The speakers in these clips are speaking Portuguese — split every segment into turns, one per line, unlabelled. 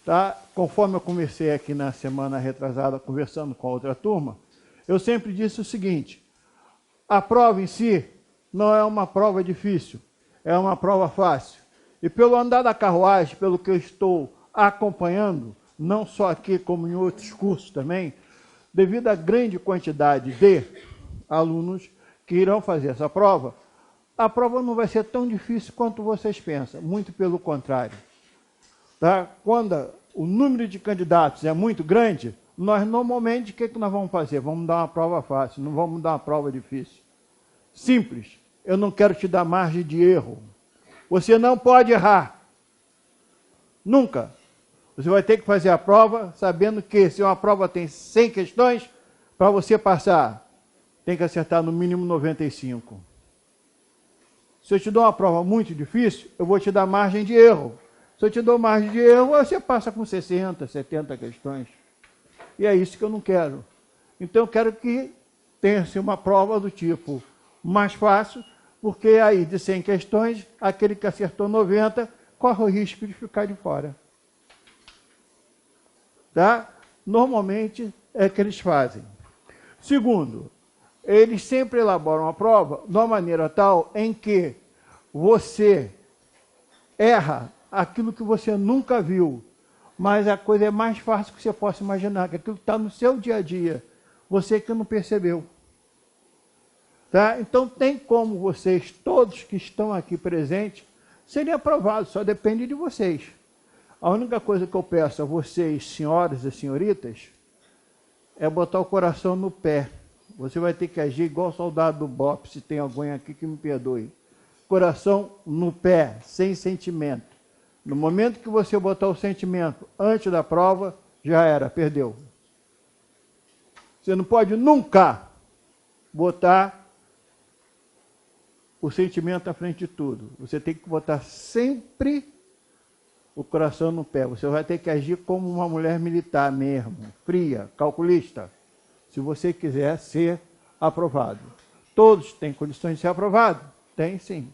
Tá? Conforme eu comecei aqui na semana retrasada, conversando com a outra turma, eu sempre disse o seguinte: a prova em si não é uma prova difícil, é uma prova fácil. E pelo andar da carruagem, pelo que eu estou acompanhando, não só aqui como em outros cursos também, devido à grande quantidade de alunos que irão fazer essa prova, a prova não vai ser tão difícil quanto vocês pensam, muito pelo contrário. Tá? Quando o número de candidatos é muito grande, nós normalmente, o que nós vamos fazer? Vamos dar uma prova fácil, não vamos dar uma prova difícil. Simples, eu não quero te dar margem de erro. Você não pode errar. Nunca. Você vai ter que fazer a prova sabendo que se uma prova tem 100 questões, para você passar, tem que acertar no mínimo 95. Se eu te dou uma prova muito difícil, eu vou te dar margem de erro. Se eu te dou margem de erro, você passa com 60, 70 questões. E é isso que eu não quero. Então eu quero que tenha-se uma prova do tipo mais fácil, porque aí de 100 questões, aquele que acertou 90 corre o risco de ficar de fora. Tá? Normalmente é que eles fazem. Segundo, eles sempre elaboram a prova de uma maneira tal em que você erra aquilo que você nunca viu, mas a coisa é mais fácil que você possa imaginar, que aquilo que está no seu dia a dia, você que não percebeu. Tá? Então tem como vocês, todos que estão aqui presentes, serem aprovados, só depende de vocês. A única coisa que eu peço a vocês, senhoras e senhoritas, é botar o coração no pé. Você vai ter que agir igual o soldado do BOP, se tem alguém aqui que me perdoe. Coração no pé, sem sentimento. No momento que você botar o sentimento antes da prova, já era, perdeu. Você não pode nunca botar o sentimento à frente de tudo. Você tem que botar sempre o coração no pé. Você vai ter que agir como uma mulher militar mesmo, fria, calculista, se você quiser ser aprovado. Todos têm condições de ser aprovados? Tem sim,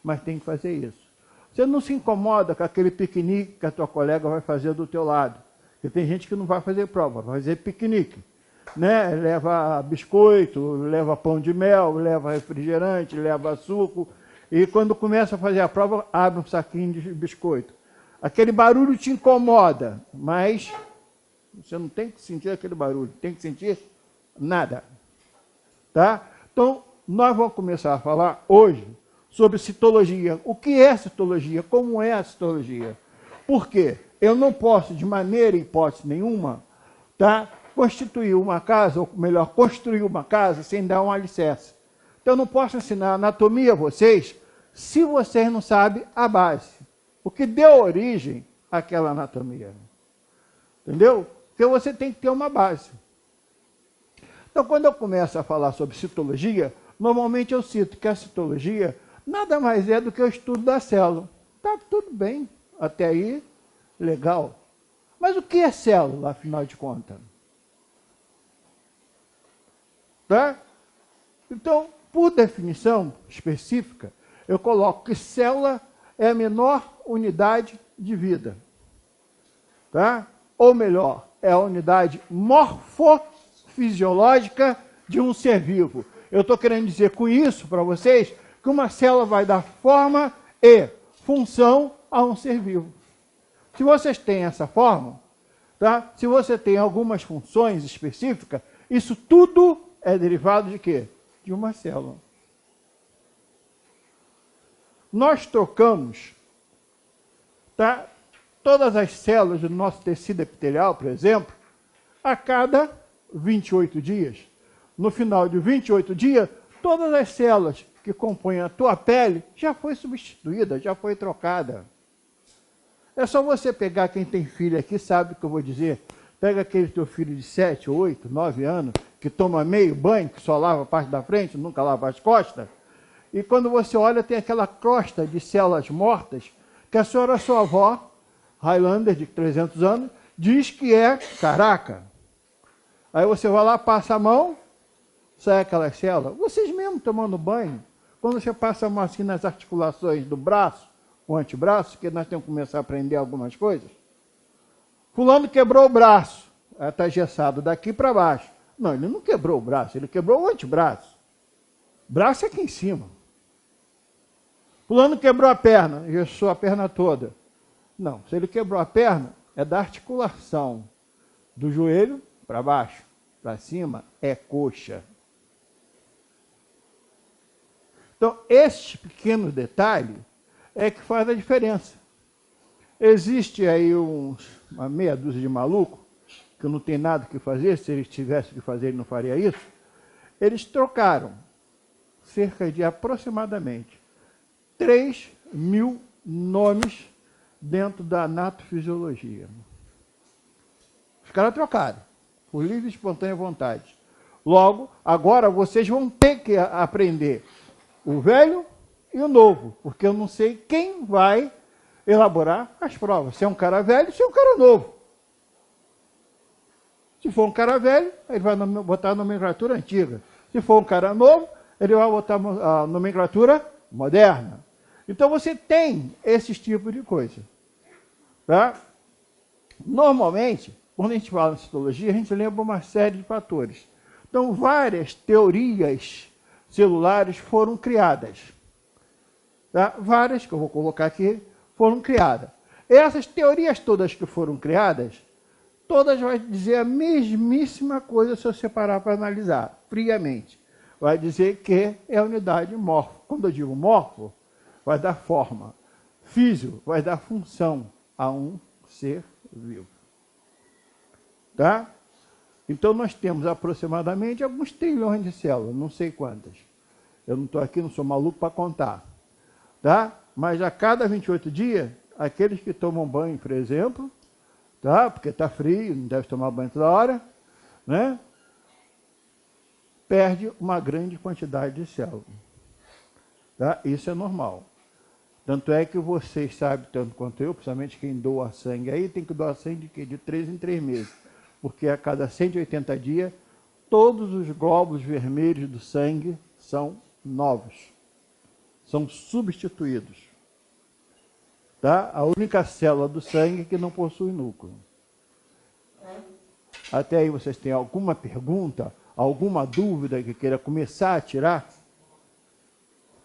mas tem que fazer isso. Você não se incomoda com aquele piquenique que a tua colega vai fazer do teu lado. Porque tem gente que não vai fazer prova, vai fazer piquenique. Né? Leva biscoito, leva pão de mel, leva refrigerante, leva suco. E quando começa a fazer a prova, abre um saquinho de biscoito. Aquele barulho te incomoda, mas você não tem que sentir aquele barulho, tem que sentir nada. Tá? Então, nós vamos começar a falar hoje sobre citologia. O que é citologia? Como é a citologia? Por quê? Eu não posso, de maneira e hipótese nenhuma, tá, constituir uma casa, ou melhor, construir uma casa sem dar um alicerce. Então, eu não posso ensinar anatomia a vocês se vocês não sabem a base. O que deu origem àquela anatomia. Entendeu? Porque você tem que ter uma base. Então, quando eu começo a falar sobre citologia, normalmente eu cito que a citologia nada mais é do que o estudo da célula. Está tudo bem, até aí, legal. Mas o que é célula, afinal de contas? Tá? Então, por definição específica, eu coloco que célula é a menor unidade de vida. Tá? Ou melhor, é a unidade morfofisiológica de um ser vivo. Eu estou querendo dizer com isso para vocês que uma célula vai dar forma e função a um ser vivo. Se vocês têm essa forma, tá? Se você tem algumas funções específicas, isso tudo é derivado de quê? De uma célula. Nós trocamos, tá, todas as células do nosso tecido epitelial, por exemplo, a cada 28 dias. No final de 28 dias, todas as células que compõem a tua pele já foi substituída, já foi trocada. É só você pegar, quem tem filho aqui sabe o que eu vou dizer. Pega aquele teu filho de 7, 8, 9 anos, que toma meio banho, que só lava a parte da frente, nunca lava as costas. E quando você olha, tem aquela crosta de células mortas, que a senhora, sua avó, Highlander, de 300 anos, diz que é caraca. Aí você vai lá, passa a mão, sai aquelas células. Vocês mesmo tomando banho, quando você passa a mão assim nas articulações do braço, o antebraço, que nós temos que começar a aprender algumas coisas, Fulano quebrou o braço, está engessado daqui para baixo. Não, ele não quebrou o braço, ele quebrou o antebraço. Braço é aqui em cima. Fulano quebrou a perna, engessou a perna toda. Não, se ele quebrou a perna, é da articulação do joelho para baixo, para cima é coxa. Então, esses pequenos detalhes é que faz a diferença. Existe aí uma meia dúzia de malucos que não tem nada que fazer, se eles tivessem que fazer, ele não faria isso. Eles trocaram cerca de aproximadamente 3.000 nomes dentro da anatofisiologia. Os caras trocaram, por livre e espontânea vontade. Logo, agora vocês vão ter que aprender o velho e o novo, porque eu não sei quem vai elaborar as provas. Se é um cara velho, se é um cara novo. Se for um cara velho, ele vai botar a nomenclatura antiga. Se for um cara novo, ele vai botar a nomenclatura moderna. Então você tem esses tipos de coisa. Tá? Normalmente, quando a gente fala em citologia, a gente lembra uma série de fatores. Então, várias teorias celulares foram criadas. Tá? Várias, que eu vou colocar aqui, foram criadas. Essas teorias todas que foram criadas, todas vão dizer a mesmíssima coisa se você parar para analisar, friamente. Vai dizer que é a unidade morfo. Quando eu digo morfo, vai dar forma. Físio vai dar função a um ser vivo. Tá? Então, nós temos aproximadamente alguns trilhões de células, não sei quantas. Eu não estou aqui, não sou maluco para contar. Tá? Mas a cada 28 dias, aqueles que tomam banho, por exemplo, tá? Porque está frio, não deve tomar banho toda hora, né? Perde uma grande quantidade de células. Tá? Isso é normal. Tanto é que vocês sabem, tanto quanto eu, principalmente quem doa sangue aí, tem que doar sangue de quê? De 3 em 3 meses. Porque a cada 180 dias, todos os glóbulos vermelhos do sangue são novos. São substituídos. Tá? A única célula do sangue que não possui núcleo. Até aí vocês têm alguma pergunta, alguma dúvida que queira começar a tirar?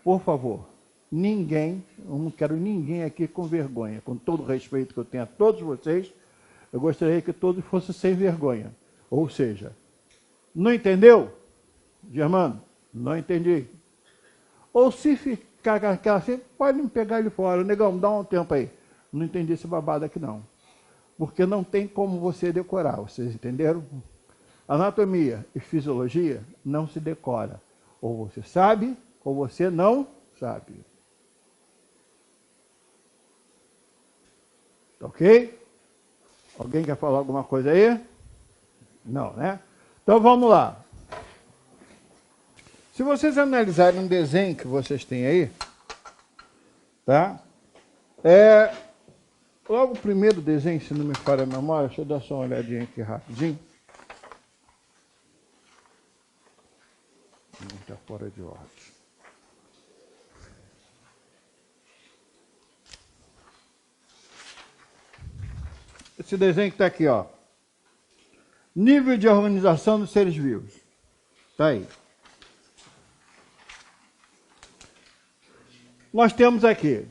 Por favor, ninguém, eu não quero ninguém aqui com vergonha. Com todo o respeito que eu tenho a todos vocês, eu gostaria que todos fossem sem vergonha. Ou seja, não entendeu? Germano, não entendi. Ou se ficar aquela assim, pode me pegar ele fora. Negão, dá um tempo aí. Não entendi esse babado aqui não. Porque não tem como você decorar, vocês entenderam? Anatomia e fisiologia não se decora. Ou você sabe, ou você não sabe. Ok? Alguém quer falar alguma coisa aí? Não, né? Então vamos lá. Se vocês analisarem um desenho que vocês têm aí, tá? Logo o primeiro desenho, se não me falha a memória, deixa eu dar só uma olhadinha aqui rapidinho. Não está fora de ordem. Esse desenho que está aqui, ó. Nível de organização dos seres vivos. Está aí. Nós temos aqui,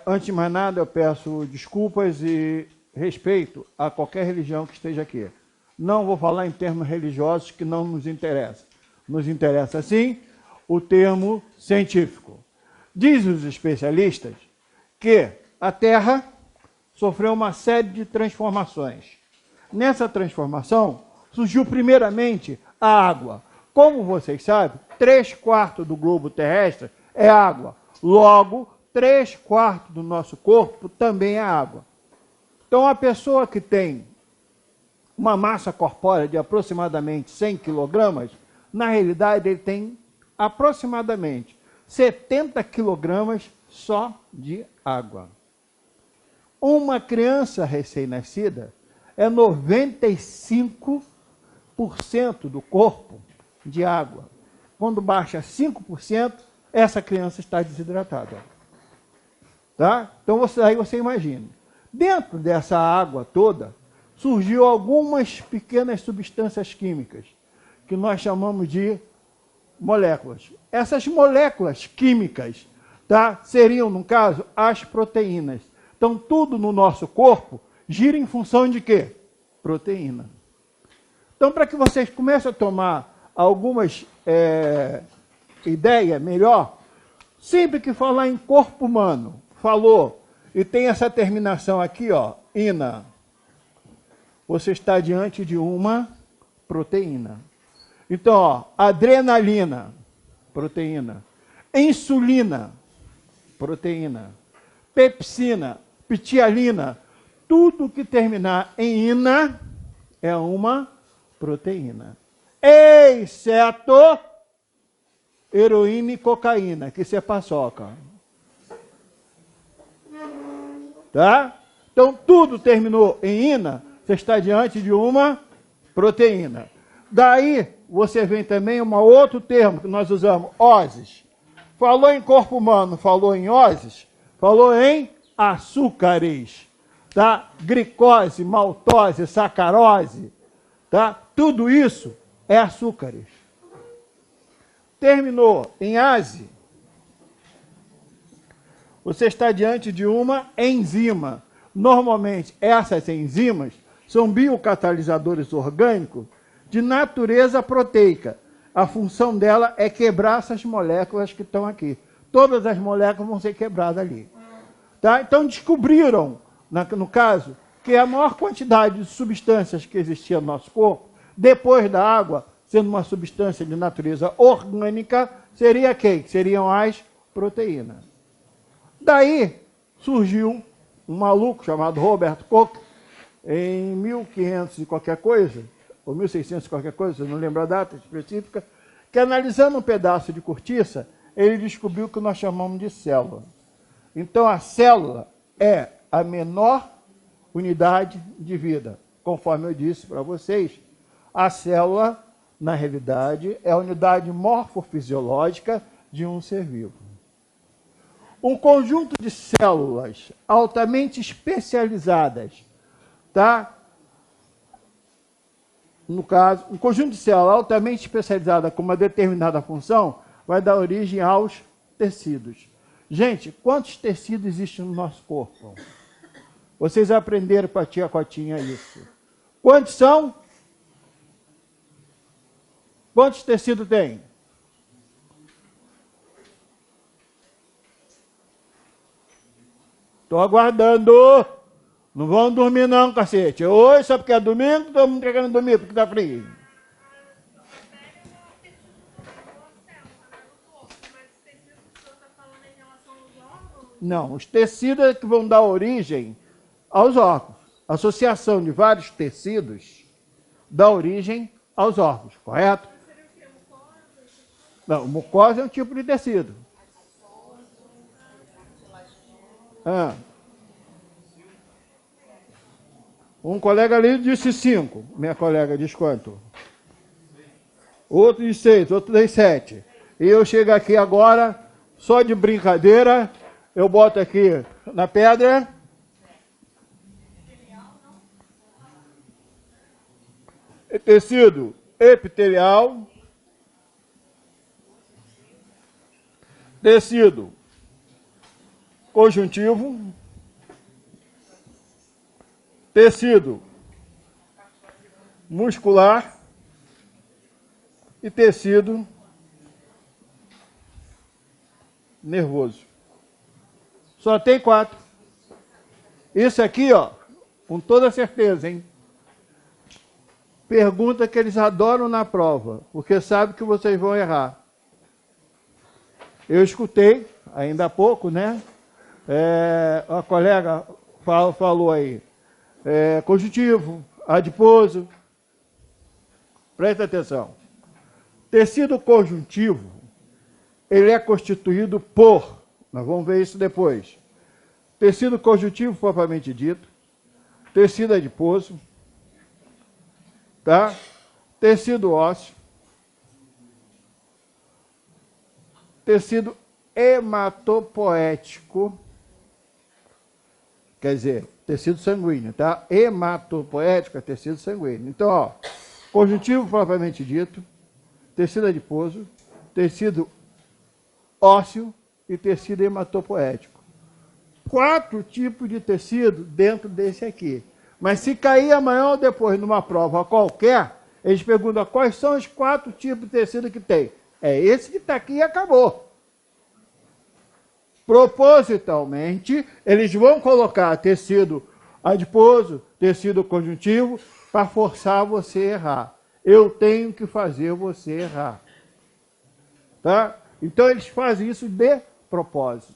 antes de mais nada, eu peço desculpas e respeito a qualquer religião que esteja aqui. Não vou falar em termos religiosos que não nos interessa. Nos interessa, sim, o termo científico. Diz os especialistas que a Terra sofreu uma série de transformações. Nessa transformação, surgiu primeiramente a água. Como vocês sabem, 3/4 do globo terrestre é água. Logo, 3/4 do nosso corpo também é água. Então, a pessoa que tem uma massa corpórea de aproximadamente 100 kg, na realidade ele tem aproximadamente 70 kg só de água. Uma criança recém-nascida é 95% do corpo de água. Quando baixa 5%, essa criança está desidratada. Tá? Então, aí você imagina. Dentro dessa água toda, surgiu algumas pequenas substâncias químicas, que nós chamamos de moléculas. Essas moléculas químicas, tá, seriam, no caso, as proteínas. Então, tudo no nosso corpo gira em função de quê? Proteína. Então, para que vocês comecem a tomar algumas ideias melhor, sempre que falar em corpo humano, falou, e tem essa terminação aqui, ó, ina, você está diante de uma proteína. Então, ó, adrenalina, proteína. Insulina, proteína. Pepsina, ptialina, tudo que terminar em ina é uma proteína. Exceto heroína e cocaína, que isso é paçoca. Tá? Então, tudo terminou em ina, você está diante de uma proteína. Daí, você vem também um outro termo que nós usamos, oses. Falou em corpo humano, falou em oses, falou em açúcares, tá? Glicose, maltose, sacarose, tá? Tudo isso é açúcares. Terminou em ase, você está diante de uma enzima. Normalmente, essas enzimas são biocatalisadores orgânicos de natureza proteica. A função dela é quebrar essas moléculas que estão aqui. Todas as moléculas vão ser quebradas ali. Tá? Então, descobriram, no caso, que a maior quantidade de substâncias que existia no nosso corpo, depois da água, sendo uma substância de natureza orgânica, seria quem? Seriam as proteínas. Daí surgiu um maluco chamado Robert Koch, em 1500 e qualquer coisa, ou 1600 e qualquer coisa, não lembro a data específica, que analisando um pedaço de cortiça, ele descobriu o que nós chamamos de célula. Então a célula é a menor unidade de vida. Conforme eu disse para vocês, a célula, na realidade, é a unidade morfofisiológica de um ser vivo. Um conjunto de células altamente especializadas, tá? No caso, um conjunto de células altamente especializada com uma determinada função vai dar origem aos tecidos. Gente, quantos tecidos existem no nosso corpo? Vocês aprenderam com a tia Cotinha isso. Quantos são? Quantos tecidos tem? Estou aguardando. Não vão dormir não, cacete. Hoje, só porque é domingo, todo mundo querendo dormir, porque está frio. Não, os tecidos é que vão dar origem aos órgãos. A associação de vários tecidos dá origem aos órgãos, correto? Não, mucosa é um tipo de tecido. Um colega ali disse 5. Minha colega diz quanto? Outro diz 6, outro diz 7. E eu chego aqui agora, só de brincadeira, eu boto aqui na pedra. Tecido epitelial. Tecido conjuntivo. Tecido muscular e tecido nervoso. Só tem 4. Isso aqui, ó, com toda certeza, hein? Pergunta que eles adoram na prova, porque sabem que vocês vão errar. Eu escutei, ainda há pouco, né? A colega falou aí. Conjuntivo, adiposo. Presta atenção. Tecido conjuntivo, ele é constituído por, nós vamos ver isso depois, tecido conjuntivo propriamente dito, tecido adiposo, tá? Tecido ósseo, tecido hematopoético, quer dizer, tecido sanguíneo, tá? Hematopoético é tecido sanguíneo. Então, ó, conjuntivo propriamente dito, tecido adiposo, tecido ósseo e tecido hematopoético. 4 tipos de tecido dentro desse aqui. Mas se cair amanhã ou depois numa prova qualquer, eles perguntam quais são os 4 tipos de tecido que tem. É esse que está aqui e acabou. Propositalmente, eles vão colocar tecido adiposo, tecido conjuntivo, para forçar você a errar. Eu tenho que fazer você errar. Tá? Então, eles fazem isso de propósito.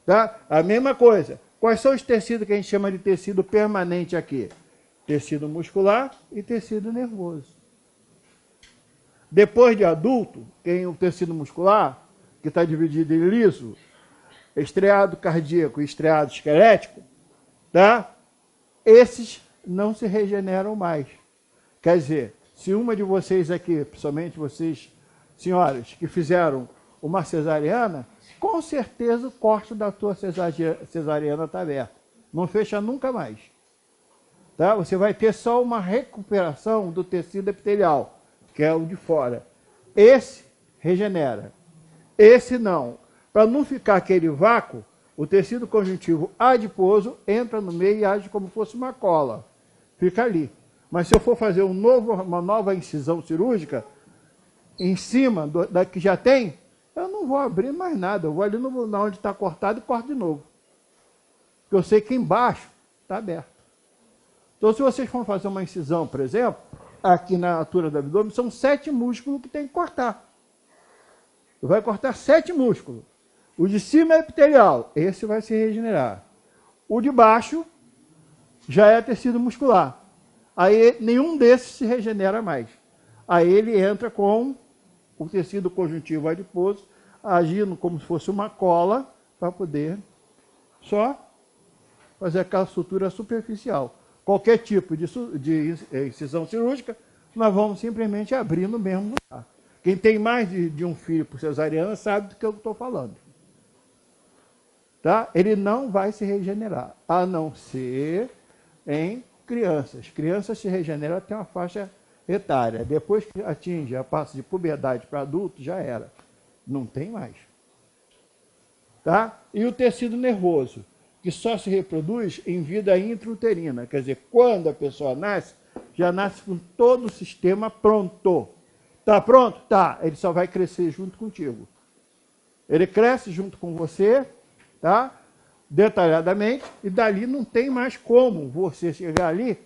Tá? A mesma coisa. Quais são os tecidos que a gente chama de tecido permanente aqui? Tecido muscular e tecido nervoso. Depois de adulto, tem o tecido muscular, que está dividido em liso, estriado cardíaco e estriado esquelético, tá? Esses não se regeneram mais. Quer dizer, se uma de vocês aqui, principalmente vocês, senhoras, que fizeram uma cesariana, com certeza o corte da tua cesariana está aberto. Não fecha nunca mais. Tá? Você vai ter só uma recuperação do tecido epitelial, que é o de fora. Esse regenera. Esse não. Para não ficar aquele vácuo, o tecido conjuntivo adiposo entra no meio e age como se fosse uma cola. Fica ali. Mas se eu for fazer uma nova incisão cirúrgica, em cima da que já tem, eu não vou abrir mais nada. Eu vou ali onde está cortado e corto de novo. Porque eu sei que embaixo está aberto. Então, se vocês forem fazer uma incisão, por exemplo, aqui na altura do abdômen, são 7 músculos que tem que cortar. Vai cortar 7 músculos. O de cima é epitelial, esse vai se regenerar. O de baixo já é tecido muscular. Aí nenhum desses se regenera mais. Aí ele entra com o tecido conjuntivo adiposo, agindo como se fosse uma cola, para poder só fazer aquela sutura superficial. Qualquer tipo de incisão cirúrgica, nós vamos simplesmente abrir no mesmo lugar. Quem tem mais de um filho por cesariana sabe do que eu estou falando. Tá? Ele não vai se regenerar, a não ser em crianças. Crianças se regeneram até uma faixa etária. Depois que atinge a passo de puberdade para adulto, já era. Não tem mais. Tá? E o tecido nervoso, que só se reproduz em vida intrauterina. Quer dizer, quando a pessoa nasce, já nasce com todo o sistema pronto. Está pronto? Tá. Ele só vai crescer junto contigo. Ele cresce junto com você, tá? Detalhadamente, e dali não tem mais como você chegar ali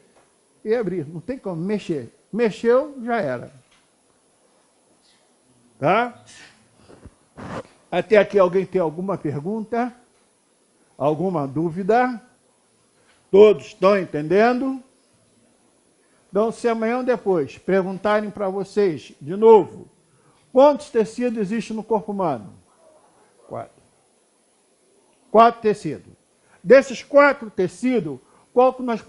e abrir. Não tem como mexer. Mexeu, já era. Tá? Até aqui alguém tem alguma pergunta? Alguma dúvida? Todos estão entendendo? Então, se amanhã ou depois perguntarem para vocês, de novo, quantos tecidos existem no corpo humano? 4. 4 tecidos. Desses 4 tecidos, qual que nós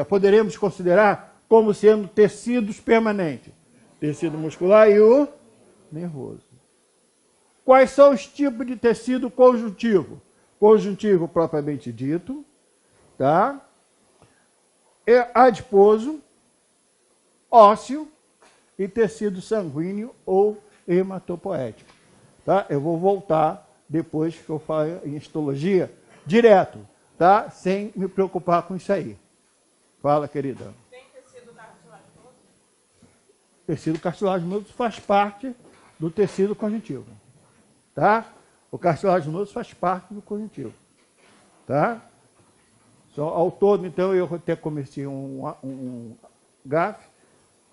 poderemos considerar como sendo tecidos permanentes? Tecido muscular e o nervoso. Quais são os tipos de tecido conjuntivo? Conjuntivo propriamente dito, tá? Adiposo, ósseo e tecido sanguíneo ou hematopoético. Tá? Eu vou voltar depois que eu falo em histologia direto, tá? Sem me preocupar com isso aí. Fala, querida. Tem tecido cartilaginoso? Tecido cartilaginoso faz parte do tecido conjuntivo. Tá? O cartilaginoso faz parte do conjuntivo. Tá? Só, ao todo, então, eu até comecei um GAF,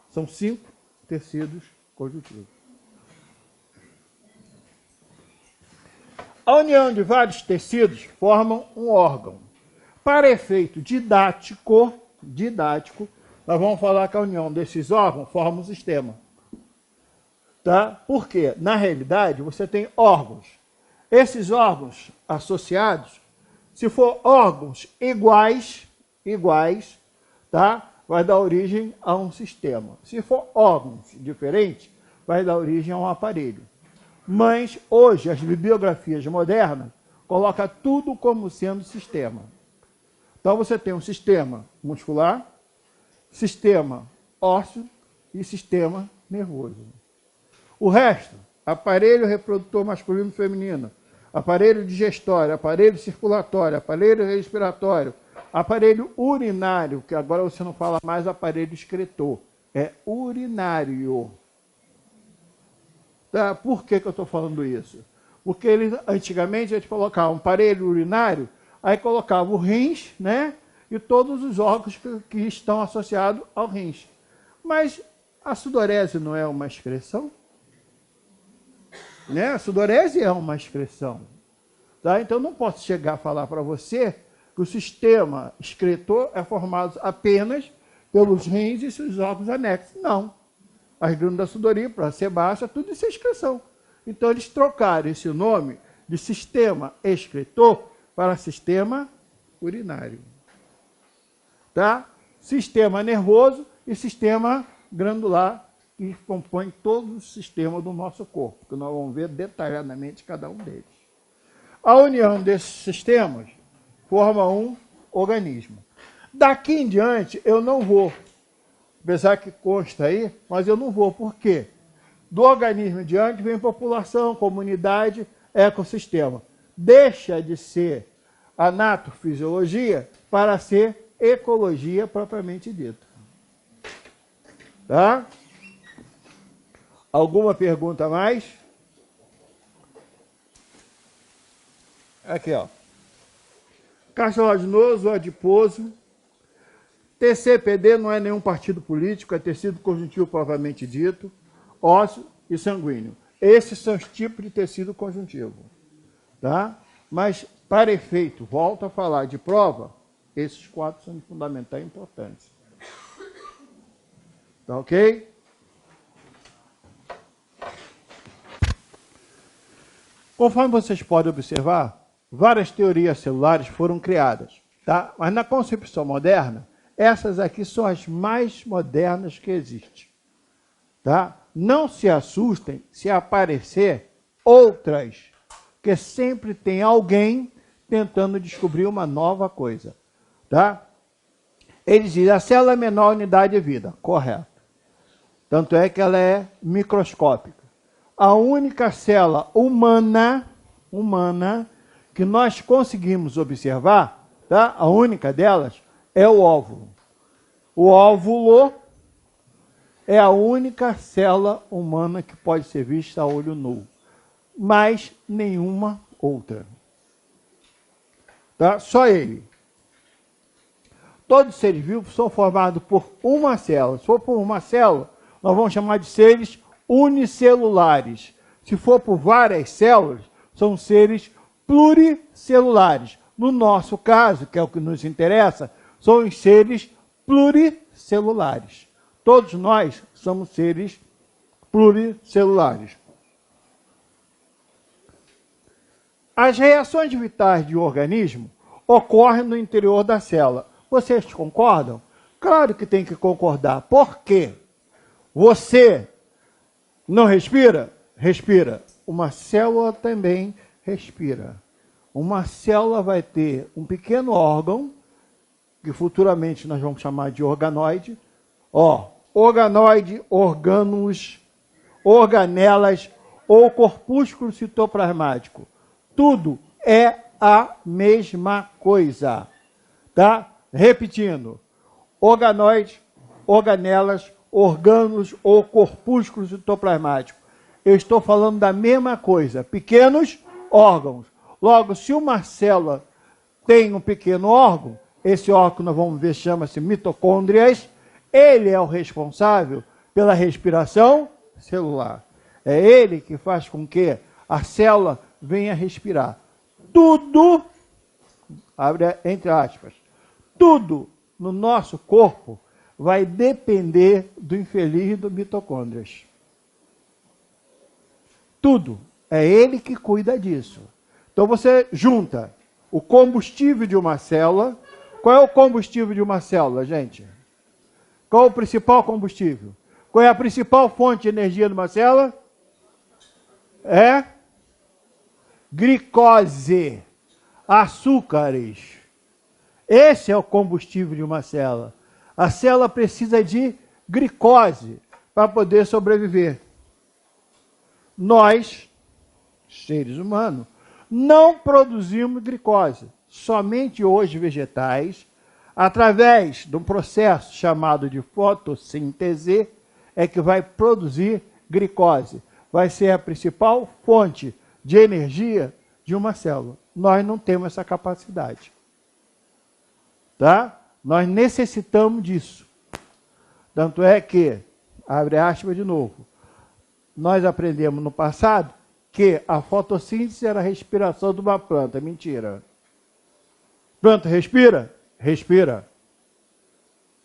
são 5 tecidos conjuntivos. A união de vários tecidos formam um órgão. Para efeito didático, nós vamos falar que a união desses órgãos forma um sistema. Tá? Porque, na realidade, você tem órgãos. Esses órgãos associados, se for órgãos iguais, tá? Vai dar origem a um sistema. Se for órgãos diferentes, vai dar origem a um aparelho. Mas, hoje, as bibliografias modernas coloca tudo como sendo sistema. Então você tem um sistema muscular, sistema ósseo e sistema nervoso. O resto, aparelho reprodutor masculino e feminino, aparelho digestório, aparelho circulatório, aparelho respiratório, aparelho urinário, que agora você não fala mais aparelho excretor, é urinário. Tá? Por que eu estou falando isso? Porque antigamente a gente colocava um aparelho urinário, aí colocava o rins, né? E todos os órgãos que estão associados ao rins. Mas a sudorese não é uma excreção? Né? A sudorese é uma excreção. Tá? Então não posso chegar a falar para você que o sistema excretor é formado apenas pelos rins e seus órgãos anexos. Não. As glândulas sudoríparas, a sebácea, tudo isso é excreção. Então eles trocaram esse nome de sistema excretor para sistema urinário. Tá? Sistema nervoso e sistema glandular, que compõe todo o sistema do nosso corpo, que nós vamos ver detalhadamente cada um deles. A união desses sistemas forma um organismo. Daqui em diante eu não vou, apesar que consta aí, mas eu não vou. Por quê? Do organismo em diante vem população, comunidade, ecossistema. Deixa de ser anatofisiologia para ser ecologia propriamente dita. Tá? Alguma pergunta a mais? Aqui, ó. Cartilaginoso, adiposo. TCPD não é nenhum partido político, é tecido conjuntivo propriamente dito, ósseo e sanguíneo. Esses são os tipos de tecido conjuntivo. Tá? Mas, para efeito, volto a falar de prova, esses 4 são de fundamental importância. Tá ok? Conforme vocês podem observar, várias teorias celulares foram criadas. Tá? Mas na concepção moderna, essas aqui são as mais modernas que existem. Tá? Não se assustem se aparecer outras, porque sempre tem alguém tentando descobrir uma nova coisa. Tá? Eles dizem a célula é a menor unidade de vida. Correto. Tanto é que ela é microscópica. A única célula humana que nós conseguimos observar, tá? A única delas é o óvulo. O óvulo é a única célula humana que pode ser vista a olho nu, mas nenhuma outra. Tá? Só ele. Todos os seres vivos são formados por uma célula. Se for por uma célula, nós vamos chamar de seres unicelulares. Se for por várias células, são seres pluricelulares. No nosso caso, que é o que nos interessa, são os seres pluricelulares. Todos nós somos seres pluricelulares. As reações vitais de um organismo ocorrem no interior da célula. Vocês concordam? Claro que tem que concordar. Por quê? Você não respira? Respira. Uma célula também respira. Uma célula vai ter um pequeno órgão, que futuramente nós vamos chamar de organoide. Organoide, orgânulos, organelas ou corpúsculo citoplasmático. Tudo é a mesma coisa. Tá? Repetindo. Organoide, organelas, orgânulos ou corpúsculo citoplasmático. Eu estou falando da mesma coisa. Pequenos órgãos. Logo, se uma célula tem um pequeno órgão, esse órgão nós vamos ver chama-se mitocôndrias, ele é o responsável pela respiração celular. É ele que faz com que a célula venha respirar. Tudo, abre entre aspas, tudo no nosso corpo vai depender do infeliz do mitocôndrias. Tudo. É ele que cuida disso. Então você junta o combustível de uma célula. Qual é o combustível de uma célula, gente? Qual é o principal combustível? Qual é a principal fonte de energia de uma célula? É glicose. açúcares. Esse é o combustível de uma célula. A célula precisa de glicose para poder sobreviver. Nós, seres humanos, não produzimos glicose. Somente os vegetais, através de um processo chamado de fotossíntese, é que vai produzir glicose. Vai ser a principal fonte de energia de uma célula. Nós não temos essa capacidade. Tá? Nós necessitamos disso. Tanto é que, abre aspas de novo, nós aprendemos no passado que a fotossíntese era a respiração de uma planta. Mentira. Planta respira? Respira.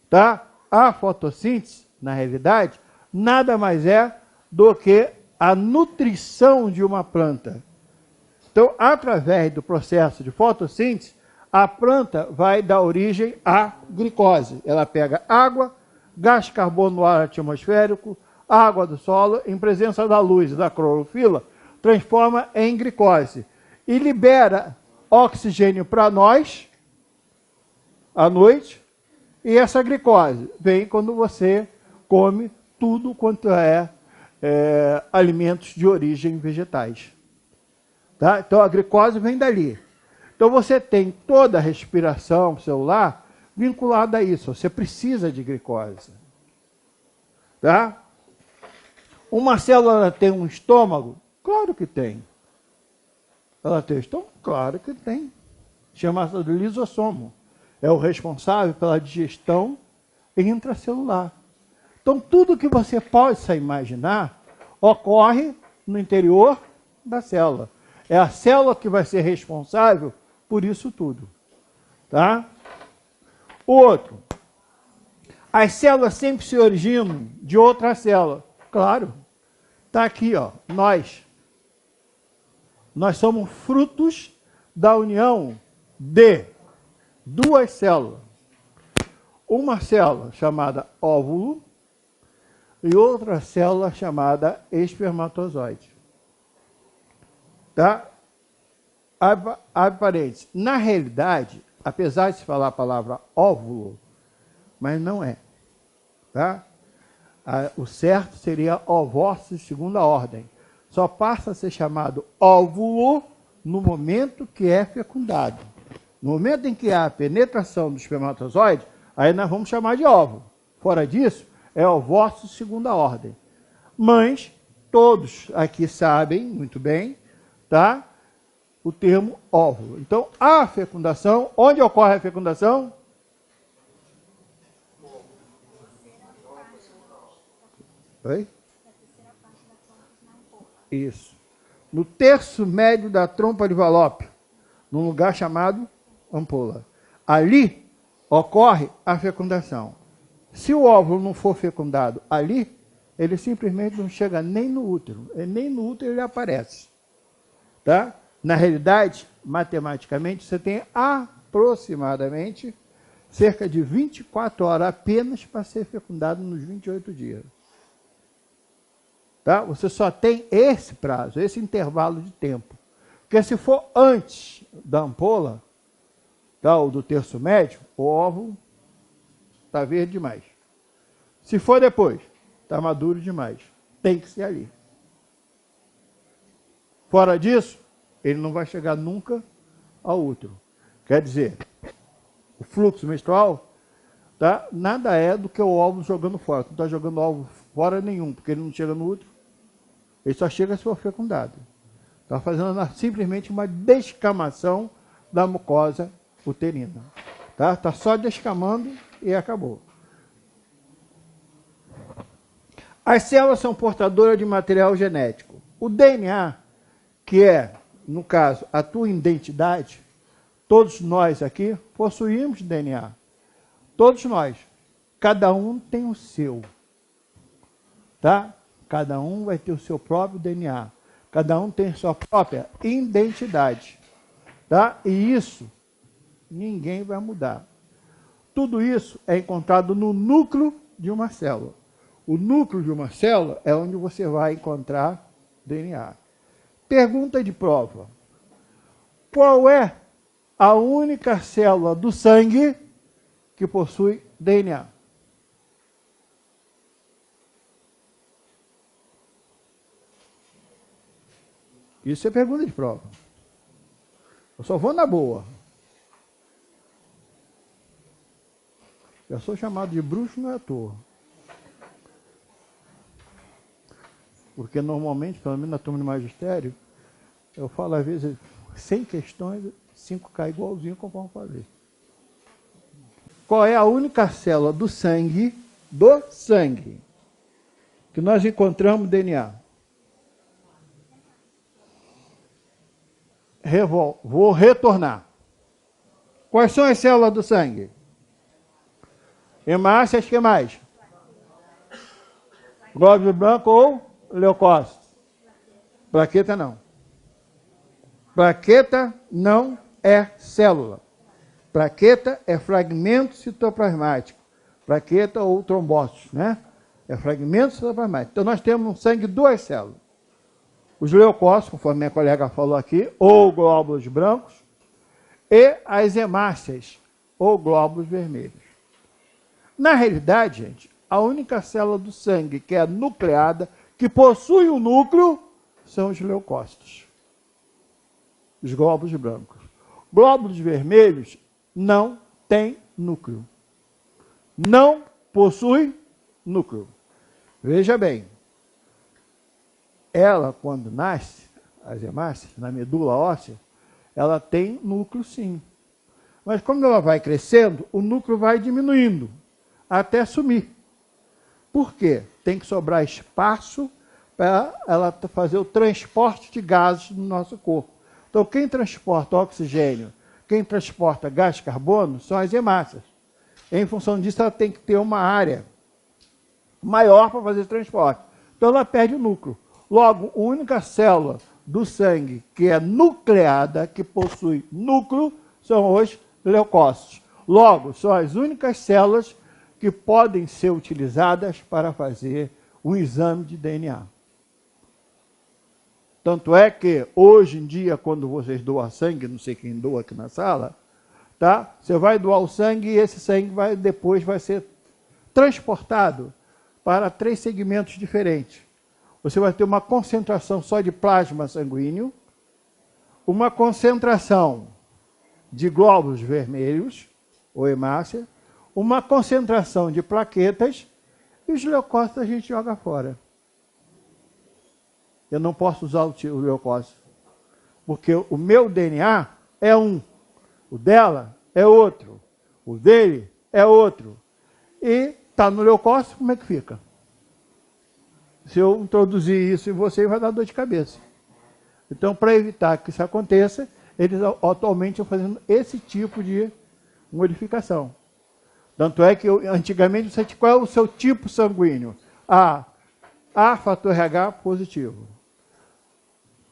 Tá? A fotossíntese, na realidade, nada mais é do que a nutrição de uma planta. Então, através do processo de fotossíntese, a planta vai dar origem à glicose. Ela pega água, gás de carbono no ar atmosférico, água do solo, em presença da luz e da clorofila, transforma em glicose e libera oxigênio para nós à noite. E essa glicose vem quando você come tudo quanto é alimentos de origem vegetais. Tá? Então a glicose vem dali. Então você tem toda a respiração celular vinculada a isso. Você precisa de glicose. Tá? Uma célula tem um estômago? Claro que tem. Ela tem estômago? Claro que tem. Chama-se de lisossomo. É o responsável pela digestão intracelular. Então, tudo que você possa imaginar ocorre no interior da célula. É a célula que vai ser responsável por isso tudo. Tá? O outro. As células sempre se originam de outra célula. Claro. Está aqui, ó. Nós somos frutos da união de duas células. Uma célula chamada óvulo e outra célula chamada espermatozoide. Tá? Abre parênteses. Na realidade, apesar de se falar a palavra óvulo, mas não é. Tá? O certo seria ovócito de segunda ordem. Só passa a ser chamado óvulo no momento que é fecundado. No momento em que há a penetração do espermatozoide, aí nós vamos chamar de óvulo. Fora disso, é ovócito de segunda ordem. Mas todos aqui sabem muito bem, tá? O termo óvulo. Então, a fecundação, onde ocorre a fecundação? Oi? Isso. No terço médio da trompa de Falópio, num lugar chamado ampola. Ali ocorre a fecundação. Se o óvulo não for fecundado ali, ele simplesmente não chega nem no útero. E nem no útero ele aparece. Tá? Na realidade, matematicamente, você tem aproximadamente cerca de 24 horas apenas para ser fecundado nos 28 dias. Tá? Você só tem esse prazo, esse intervalo de tempo. Porque se for antes da ampola, tá, ou do terço médio, o óvulo está verde demais. Se for depois, está maduro demais. Tem que ser ali. Fora disso, ele não vai chegar nunca ao útero. Quer dizer, o fluxo menstrual, tá, nada é do que o óvulo jogando fora. Não está jogando óvulo fora nenhum, porque ele não chega no útero. Ele só chega se for fecundado. Está fazendo simplesmente uma descamação da mucosa uterina. Tá? Está só descamando e acabou. As células são portadoras de material genético. O DNA, que é, no caso, a tua identidade, todos nós aqui possuímos DNA. Todos nós. Cada um tem o seu. Tá? Cada um vai ter o seu próprio DNA. Cada um tem a sua própria identidade. Tá? E isso ninguém vai mudar. Tudo isso é encontrado no núcleo de uma célula. O núcleo de uma célula é onde você vai encontrar DNA. Pergunta de prova. Qual é a única célula do sangue que possui DNA. Isso é pergunta de prova. Eu só vou na boa. Eu sou chamado de bruxo, não é à toa. Porque normalmente, pelo menos na turma de magistério, eu falo às vezes 100 questões, 5 cai igualzinho conforme eu falei. Qual é a única célula do sangue, que nós encontramos DNA? Vou retornar. Quais são as células do sangue? Hemácias, que mais? Glóbulo branco ou leucócitos? Plaqueta não. Plaqueta não é célula. Plaqueta é fragmento citoplasmático. Plaqueta ou trombócitos, né? É fragmento citoplasmático. Então nós temos no sangue 2 células. Os leucócitos, conforme minha colega falou aqui, ou glóbulos brancos, e as hemácias, ou glóbulos vermelhos. Na realidade, gente, a única célula do sangue que é nucleada, que possui um núcleo, são os leucócitos. Os glóbulos brancos. Glóbulos vermelhos não têm núcleo. Não possui núcleo. Veja bem, ela, quando nasce, as hemácias, na medula óssea, ela tem núcleo sim. Mas quando ela vai crescendo, o núcleo vai diminuindo, até sumir. Por quê? Tem que sobrar espaço para ela fazer o transporte de gases no nosso corpo. Então, quem transporta oxigênio, quem transporta gás carbono, são as hemácias. Em função disso, ela tem que ter uma área maior para fazer esse transporte. Então, ela perde o núcleo. Logo, a única célula do sangue que é nucleada, que possui núcleo, são os leucócitos. Logo, são as únicas células que podem ser utilizadas para fazer o exame de DNA. Tanto é que, hoje em dia, quando vocês doam sangue, não sei quem doa aqui na sala, tá? Você vai doar o sangue e esse sangue depois vai ser transportado para 3 segmentos diferentes. Você vai ter uma concentração só de plasma sanguíneo, uma concentração de glóbulos vermelhos, ou hemácia, uma concentração de plaquetas, e os leucócitos a gente joga fora. Eu não posso usar o leucócito, porque o meu DNA é um, o dela é outro, o dele é outro. E está no leucócito, como é que fica? Se eu introduzir isso em você, vai dar dor de cabeça. Então, para evitar que isso aconteça, eles atualmente estão fazendo esse tipo de modificação. Tanto é que antigamente você tinha qual é o seu tipo sanguíneo? A fator RH positivo.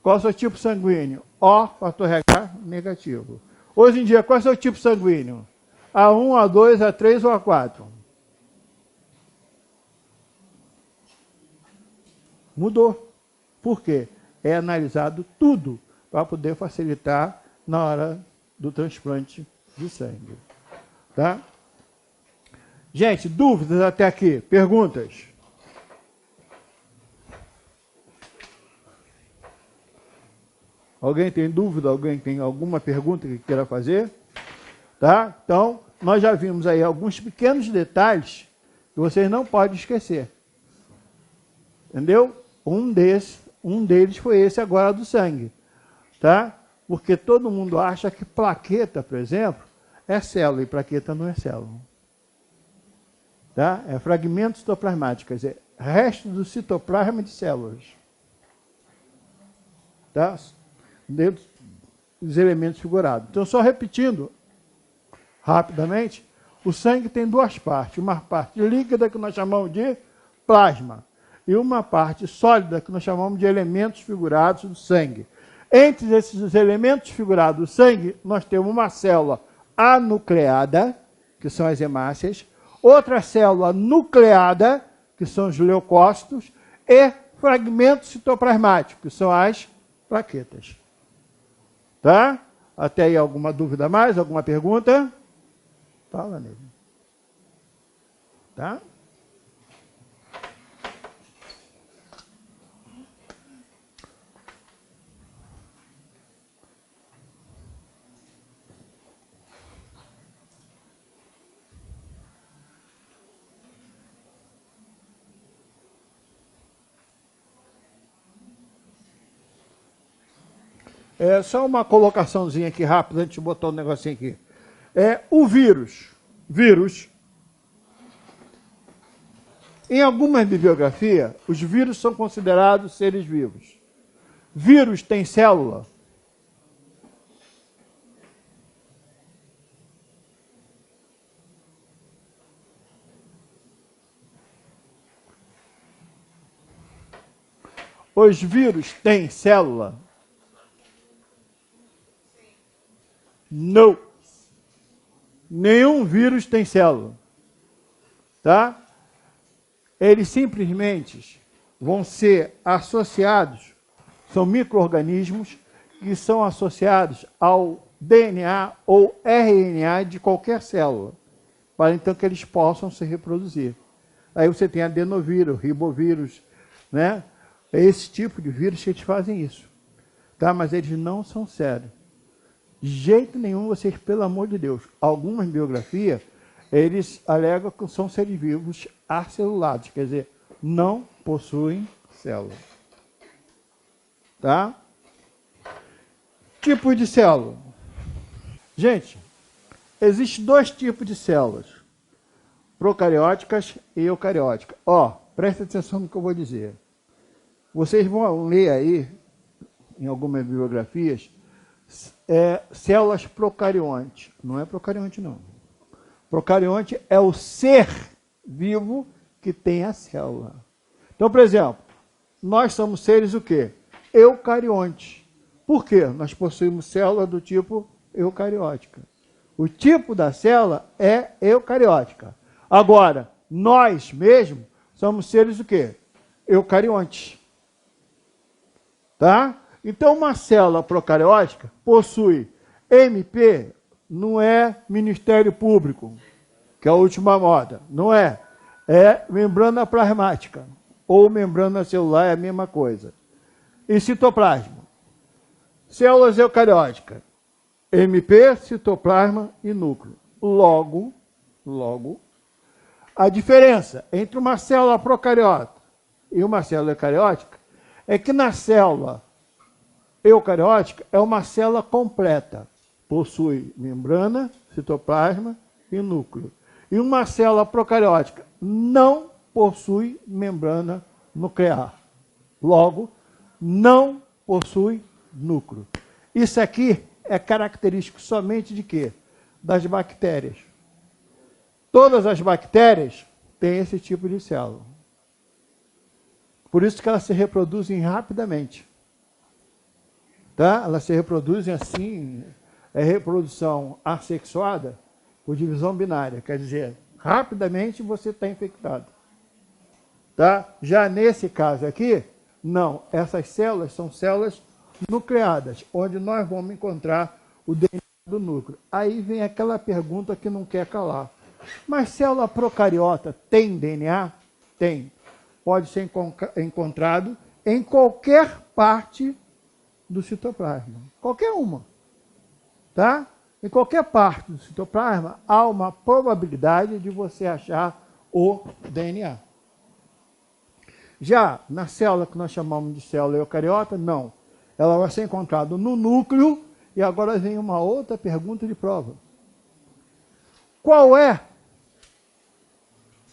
Qual é o seu tipo sanguíneo? O fator RH negativo. Hoje em dia, qual é o seu tipo sanguíneo? A1, A2, A3 ou A4? Mudou. Por quê? É analisado tudo para poder facilitar na hora do transplante de sangue. Tá? Gente, dúvidas até aqui? Perguntas? Alguém tem dúvida? Alguém tem alguma pergunta que queira fazer? Tá? Então, nós já vimos aí alguns pequenos detalhes que vocês não podem esquecer. Entendeu? Um deles foi esse agora do sangue. Tá? Porque todo mundo acha que plaqueta, por exemplo, é célula, e plaqueta não é célula. Tá? É fragmento citoplasmático, quer dizer, resto do citoplasma de células. Tá? Dentro dos elementos figurados. Então, só repetindo rapidamente, o sangue tem 2 partes. Uma parte líquida, que nós chamamos de plasma, e uma parte sólida, que nós chamamos de elementos figurados do sangue. Entre esses elementos figurados do sangue, nós temos uma célula anucleada, que são as hemácias, outra célula nucleada, que são os leucócitos, e fragmentos citoplasmáticos, que são as plaquetas. Tá? Até aí, alguma dúvida a mais? Alguma pergunta? Fala nele. Tá? É só uma colocaçãozinha aqui rápida, antes de botar um negocinho aqui. O vírus. Vírus. Em algumas bibliografias, os vírus são considerados seres vivos. Vírus tem célula? Os vírus têm célula? Não. Nenhum vírus tem célula. Tá? Eles simplesmente vão ser associados, são micro-organismos que são associados ao DNA ou RNA de qualquer célula, para então que eles possam se reproduzir. Aí você tem adenovírus, ribovírus, né? É esse tipo de vírus que eles fazem isso. Tá? Mas eles não são sérios. De jeito nenhum, vocês, pelo amor de Deus, algumas biografias, eles alegam que são seres vivos acelulados, quer dizer, não possuem célula. Tá? Tipos de célula. Gente, existem dois tipos de células, procarióticas e eucarióticas. Presta atenção no que eu vou dizer. Vocês vão ler aí, em algumas biografias, células procariontes. Não é procarionte, não. Procarionte é o ser vivo que tem a célula. Então, por exemplo, nós somos seres o quê? Eucariontes. Por quê? Nós possuímos célula do tipo eucariótica. O tipo da célula é eucariótica. Agora, nós mesmos somos seres o quê? Eucariontes. Tá? Então, uma célula procariótica possui MP, não é Ministério Público, que é a última moda, não é. É membrana plasmática, ou membrana celular, é a mesma coisa. E citoplasma. Células eucarióticas, MP, citoplasma e núcleo. Logo, a diferença entre uma célula procariota e uma célula eucariótica é que na célula eucariótica é uma célula completa. Possui membrana, citoplasma e núcleo. E uma célula procariótica não possui membrana nuclear. Logo, não possui núcleo. Isso aqui é característico somente de quê? Das bactérias. Todas as bactérias têm esse tipo de célula. Por isso que elas se reproduzem rapidamente. Tá? Elas se reproduzem assim, reprodução assexuada por divisão binária. Quer dizer, rapidamente você está infectado. Tá? Já nesse caso aqui, não. Essas células são células nucleadas, onde nós vamos encontrar o DNA do núcleo. Aí vem aquela pergunta que não quer calar. Mas célula procariota tem DNA? Tem. Pode ser encontrado em qualquer parte do citoplasma. Qualquer uma. Tá? Em qualquer parte do citoplasma, há uma probabilidade de você achar o DNA. Já na célula que nós chamamos de célula eucariota, não. Ela vai ser encontrada no núcleo, e agora vem uma outra pergunta de prova. Qual é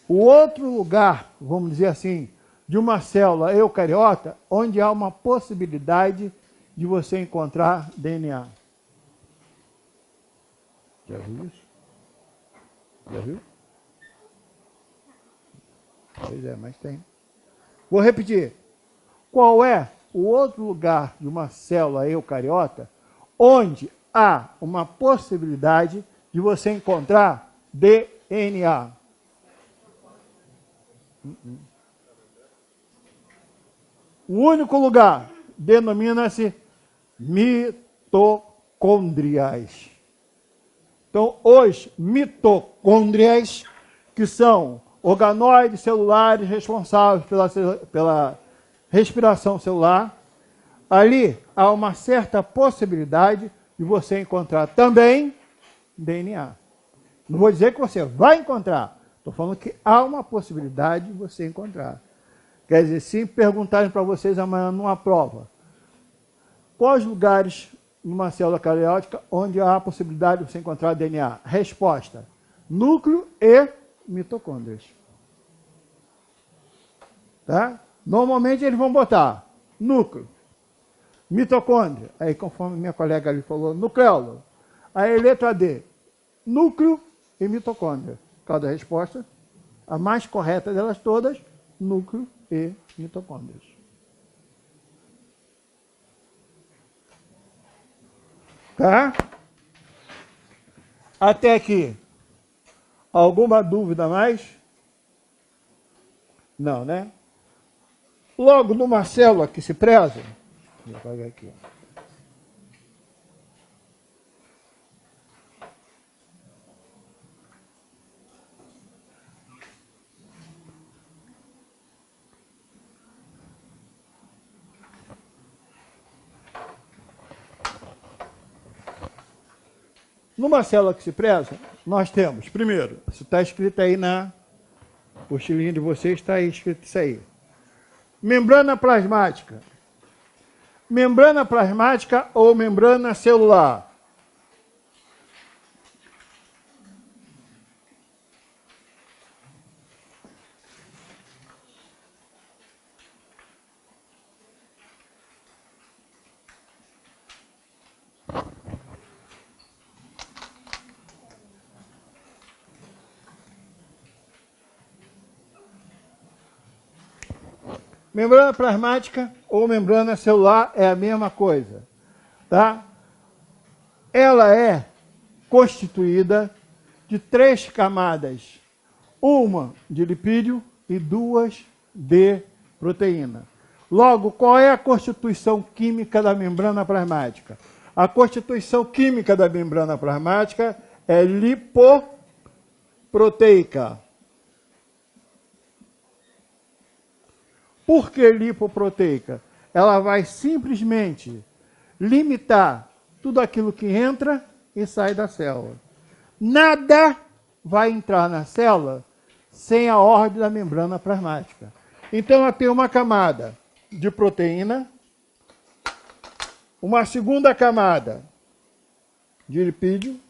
o outro lugar, vamos dizer assim, de uma célula eucariota, onde há uma possibilidade de você encontrar DNA? Já viu isso? Já viu? Pois é, mas tem. Vou repetir. Qual é o outro lugar de uma célula eucariota onde há uma possibilidade de você encontrar DNA? O único lugar denomina-se mitocôndria. mitocôndrias. Então, os mitocôndrias, que são organoides celulares responsáveis pela respiração celular, ali há uma certa possibilidade de você encontrar também DNA. Não vou dizer que você vai encontrar, estou falando que há uma possibilidade de você encontrar. Quer dizer, se perguntarem para vocês amanhã numa prova, quais lugares numa célula cariótica onde há a possibilidade de você encontrar DNA? Resposta: núcleo e mitocôndrias. Tá? Normalmente eles vão botar núcleo, mitocôndria, aí conforme minha colega ali falou, nucleolo. Aí letra D, núcleo e mitocôndria. Cada resposta, a mais correta delas todas, núcleo e mitocôndrias. Tá? Até aqui. Alguma dúvida mais? Não, né? Logo numa célula que se preza, vou apagar aqui. Numa célula que se preza, nós temos, primeiro, isso está escrito aí na postilinha de vocês, está aí escrito isso aí. Membrana plasmática. Membrana plasmática ou membrana celular? Membrana plasmática ou membrana celular é a mesma coisa, tá? Ela é constituída de 3 camadas, uma de lipídio e 2 de proteína. Logo, qual é a constituição química da membrana plasmática? A constituição química da membrana plasmática é lipoproteica. Por que lipoproteica? Ela vai simplesmente limitar tudo aquilo que entra e sai da célula. Nada vai entrar na célula sem a ordem da membrana plasmática. Então, ela tem uma camada de proteína, uma segunda camada de lipídio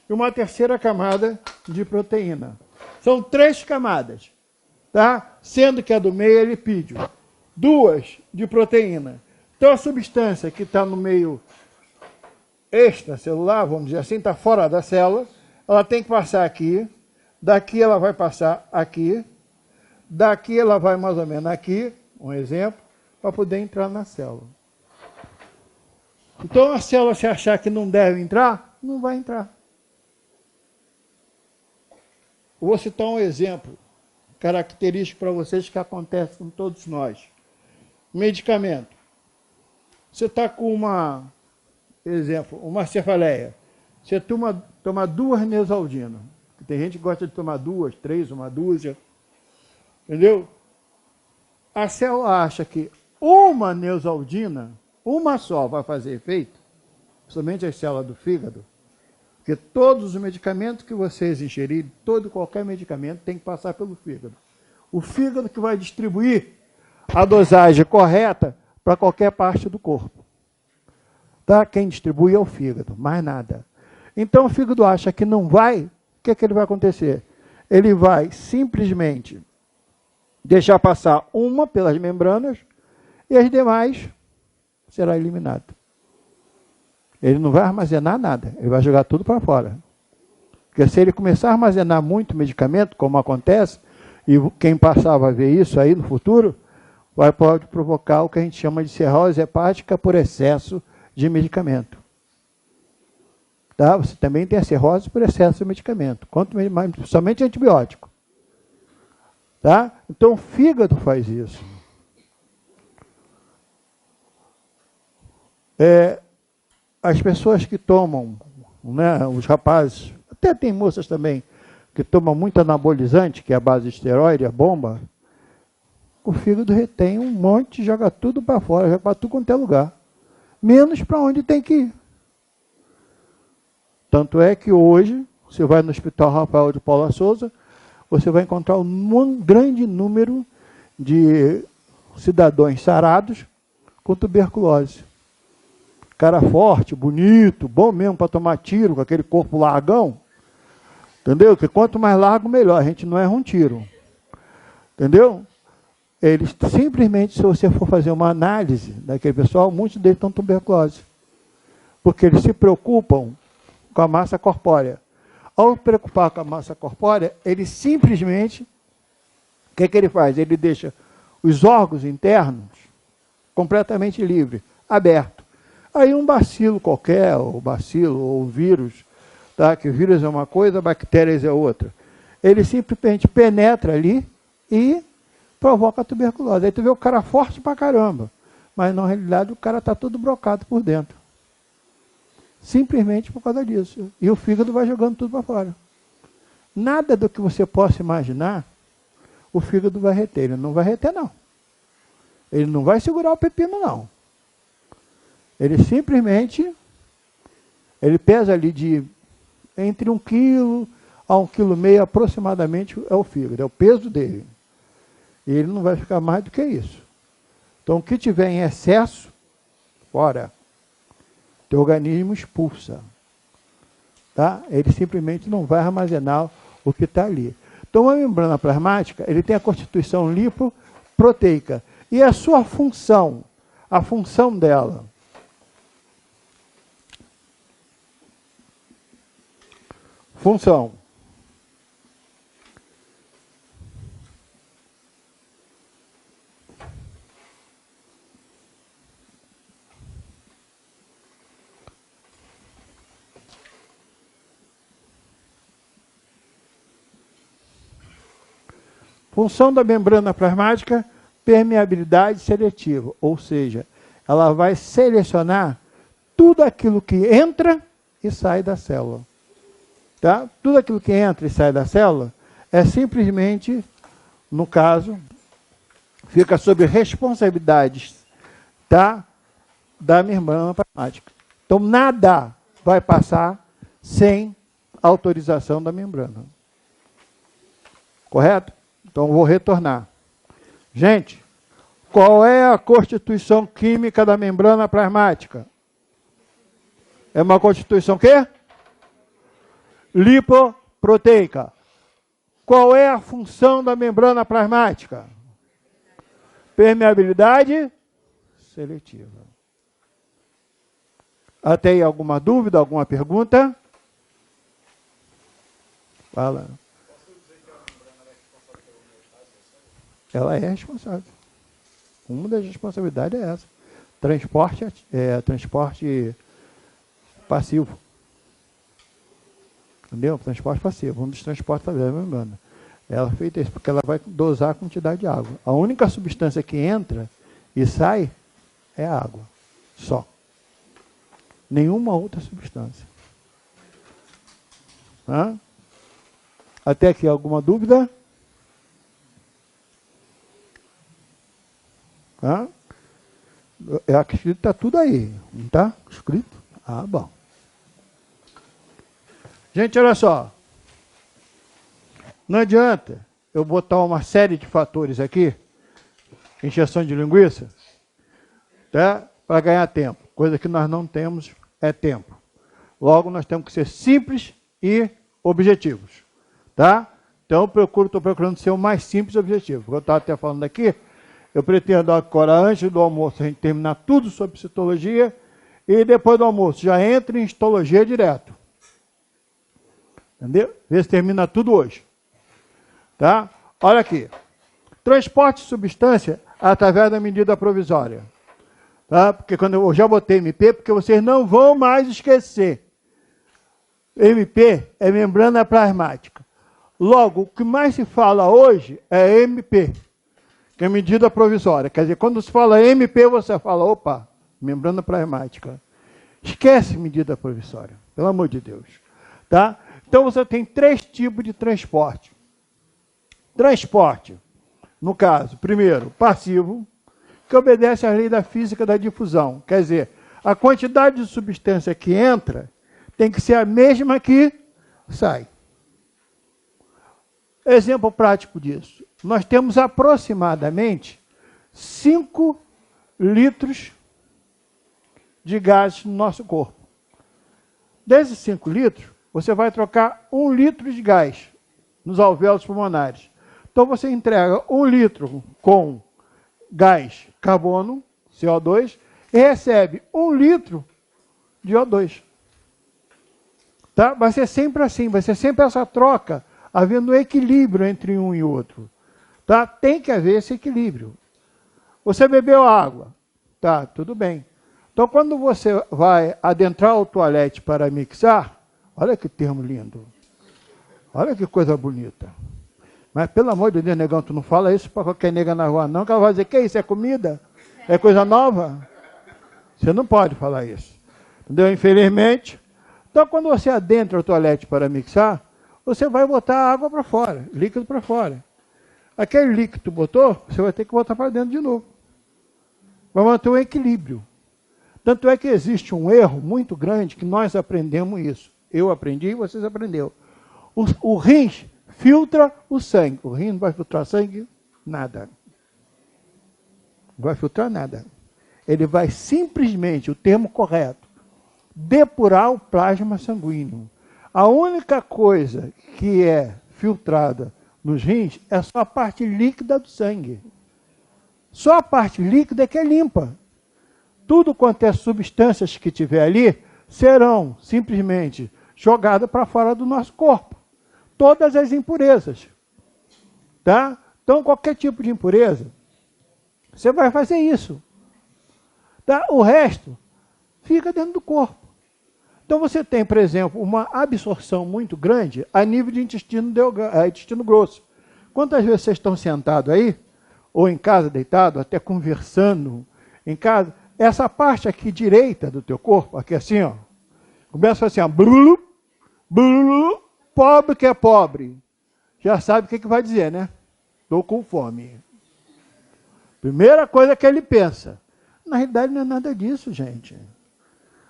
e uma terceira camada de proteína. São 3 camadas. Tá? Sendo que a do meio é lipídio. 2 de proteína. Então a substância que está no meio extracelular, vamos dizer assim, está fora da célula, ela tem que passar aqui, daqui ela vai passar aqui, daqui ela vai mais ou menos aqui, um exemplo, para poder entrar na célula. Então a célula, se achar que não deve entrar, não vai entrar. Vou citar um exemplo característico para vocês que acontece com todos nós. Medicamento. Você está com uma cefaleia. Você toma 2 Neosaldina. Tem gente que gosta de tomar 2, 3, uma dúzia. Entendeu? A célula acha que uma Neosaldina, uma só, vai fazer efeito, somente as células do fígado. Porque todos os medicamentos que vocês ingerirem, qualquer medicamento tem que passar pelo fígado. O fígado que vai distribuir a dosagem correta para qualquer parte do corpo. Tá? Quem distribui é o fígado, mais nada. Então o fígado acha que não vai, o que ele vai acontecer? Ele vai simplesmente deixar passar uma pelas membranas e as demais será eliminado. Ele não vai armazenar nada, ele vai jogar tudo para fora. Porque se ele começar a armazenar muito medicamento, como acontece, e quem passar vai ver isso aí no futuro, pode provocar o que a gente chama de cirrose hepática por excesso de medicamento. Tá? Você também tem a cirrose por excesso de medicamento, somente antibiótico. Tá? Então o fígado faz isso. as pessoas que tomam, né, os rapazes, até tem moças também, que tomam muito anabolizante, que é a base de esteroide, a bomba, o fígado retém um monte, joga tudo para fora, joga para tudo quanto é lugar. Menos para onde tem que ir. Tanto é que hoje, você vai no Hospital Rafael de Paula Souza, você vai encontrar um grande número de cidadãos sarados com tuberculose. Cara forte, bonito, bom mesmo para tomar tiro, com aquele corpo largão. Entendeu? Que quanto mais largo, melhor. A gente não erra um tiro. Entendeu? Eles simplesmente, se você for fazer uma análise daquele pessoal, muitos deles estão com tuberculose. Porque eles se preocupam com a massa corpórea. Ao preocupar com a massa corpórea, ele simplesmente, o que ele faz? Ele deixa os órgãos internos completamente livres, abertos. Aí um bacilo qualquer, ou bacilo, ou vírus, tá? Que o vírus é uma coisa, bactérias é outra. Ele simplesmente penetra ali e provoca a tuberculose. Aí tu vê o cara forte pra caramba, mas na realidade o cara está todo brocado por dentro. Simplesmente por causa disso. E o fígado vai jogando tudo para fora. Nada do que você possa imaginar, o fígado vai reter. Ele não vai reter, não. Ele não vai segurar o pepino, não. Ele simplesmente, ele pesa ali de entre 1 quilo a 1,5 kg aproximadamente é o fígado, é o peso dele. E ele não vai ficar mais do que isso. Então, o que tiver em excesso, fora. Teu organismo expulsa. Tá? Ele simplesmente não vai armazenar o que está ali. Então, a membrana plasmática, ele tem a constituição lipoproteica. E a sua função, a função dela, função. Função da membrana plasmática, permeabilidade seletiva, ou seja, ela vai selecionar tudo aquilo que entra e sai da célula. Tá? Tudo aquilo que entra e sai da célula é simplesmente, no caso, fica sob responsabilidade, tá, da membrana plasmática. Então, nada vai passar sem autorização da membrana. Correto? Então, vou retornar. Gente, qual é a constituição química da membrana plasmática? É uma constituição quê? Lipoproteica. Qual é a função da membrana plasmática? Permeabilidade seletiva. Até aí alguma dúvida, alguma pergunta? Fala. Ela é responsável. Uma das responsabilidades é essa. Transporte passivo. Entendeu? Transporte passivo. Um dos transportes da membrana. Ela é feita isso porque ela vai dosar a quantidade de água. A única substância que entra e sai é a água. Só. Nenhuma outra substância. Hã? Até aqui alguma dúvida? Hã? Eu acredito que está tudo aí. Não está escrito? Ah, bom. Gente, olha só. Não adianta eu botar uma série de fatores aqui, injeção de linguiça, tá? Para ganhar tempo. Coisa que nós não temos é tempo. Logo, nós temos que ser simples e objetivos. Tá? Então, estou procurando ser o mais simples e objetivo. Como eu estava até falando aqui, eu pretendo agora, antes do almoço, a gente terminar tudo sobre citologia e depois do almoço já entra em histologia direto. Entendeu? Vê se termina tudo hoje. Tá? Olha aqui. Transporte de substância através da medida provisória. Tá? Porque quando eu já botei MP, porque vocês não vão mais esquecer. MP é membrana plasmática. Logo, o que mais se fala hoje é MP, que é medida provisória. Quer dizer, quando se fala MP, você fala, opa, membrana plasmática. Esquece medida provisória, pelo amor de Deus. Tá? Então você tem 3 tipos de transporte. Transporte, no caso, primeiro, passivo, que obedece à lei da física da difusão. Quer dizer, a quantidade de substância que entra tem que ser a mesma que sai. Exemplo prático disso. Nós temos aproximadamente 5 litros de gases no nosso corpo. Desses 5 litros, você vai trocar 1 litro de gás nos alvéolos pulmonares. Então você entrega 1 litro com gás carbono, CO2, e recebe 1 litro de O2. Tá? Vai ser sempre assim, vai ser sempre essa troca, havendo equilíbrio entre um e outro. Tá? Tem que haver esse equilíbrio. Você bebeu água, tá, tudo bem. Então, quando você vai adentrar o toalete para mixar, olha que termo lindo. Olha que coisa bonita. Mas, pelo amor de Deus, negão, tu não fala isso para qualquer nega na rua, não, que ela vai dizer, que isso, é comida? É coisa nova? Você não pode falar isso. Entendeu? Infelizmente. Então, quando você adentra o toalete para mixar, você vai botar a água para fora, líquido para fora. Aquele líquido que tu botou, você vai ter que botar para dentro de novo. Vai manter um equilíbrio. Tanto é que existe um erro muito grande que nós aprendemos isso. Eu aprendi e vocês aprenderam. O rins filtra o sangue. O rim não vai filtrar sangue? Nada. Não vai filtrar nada. Ele vai simplesmente, o termo correto, depurar o plasma sanguíneo. A única coisa que é filtrada nos rins é só a parte líquida do sangue. Só a parte líquida é que é limpa. Tudo quanto é substâncias que tiver ali serão simplesmente jogadas para fora do nosso corpo. Todas as impurezas. Tá? Então, qualquer tipo de impureza, você vai fazer isso. Tá? O resto fica dentro do corpo. Então, você tem, por exemplo, uma absorção muito grande a nível de intestino grosso. Quantas vezes vocês estão sentados aí, ou em casa deitado, até conversando em casa, essa parte aqui direita do teu corpo, aqui assim, ó, começa assim, ó, blulu, blulu, pobre que é pobre. Já sabe o que vai dizer, né? Estou com fome. Primeira coisa que ele pensa. Na realidade não é nada disso, gente.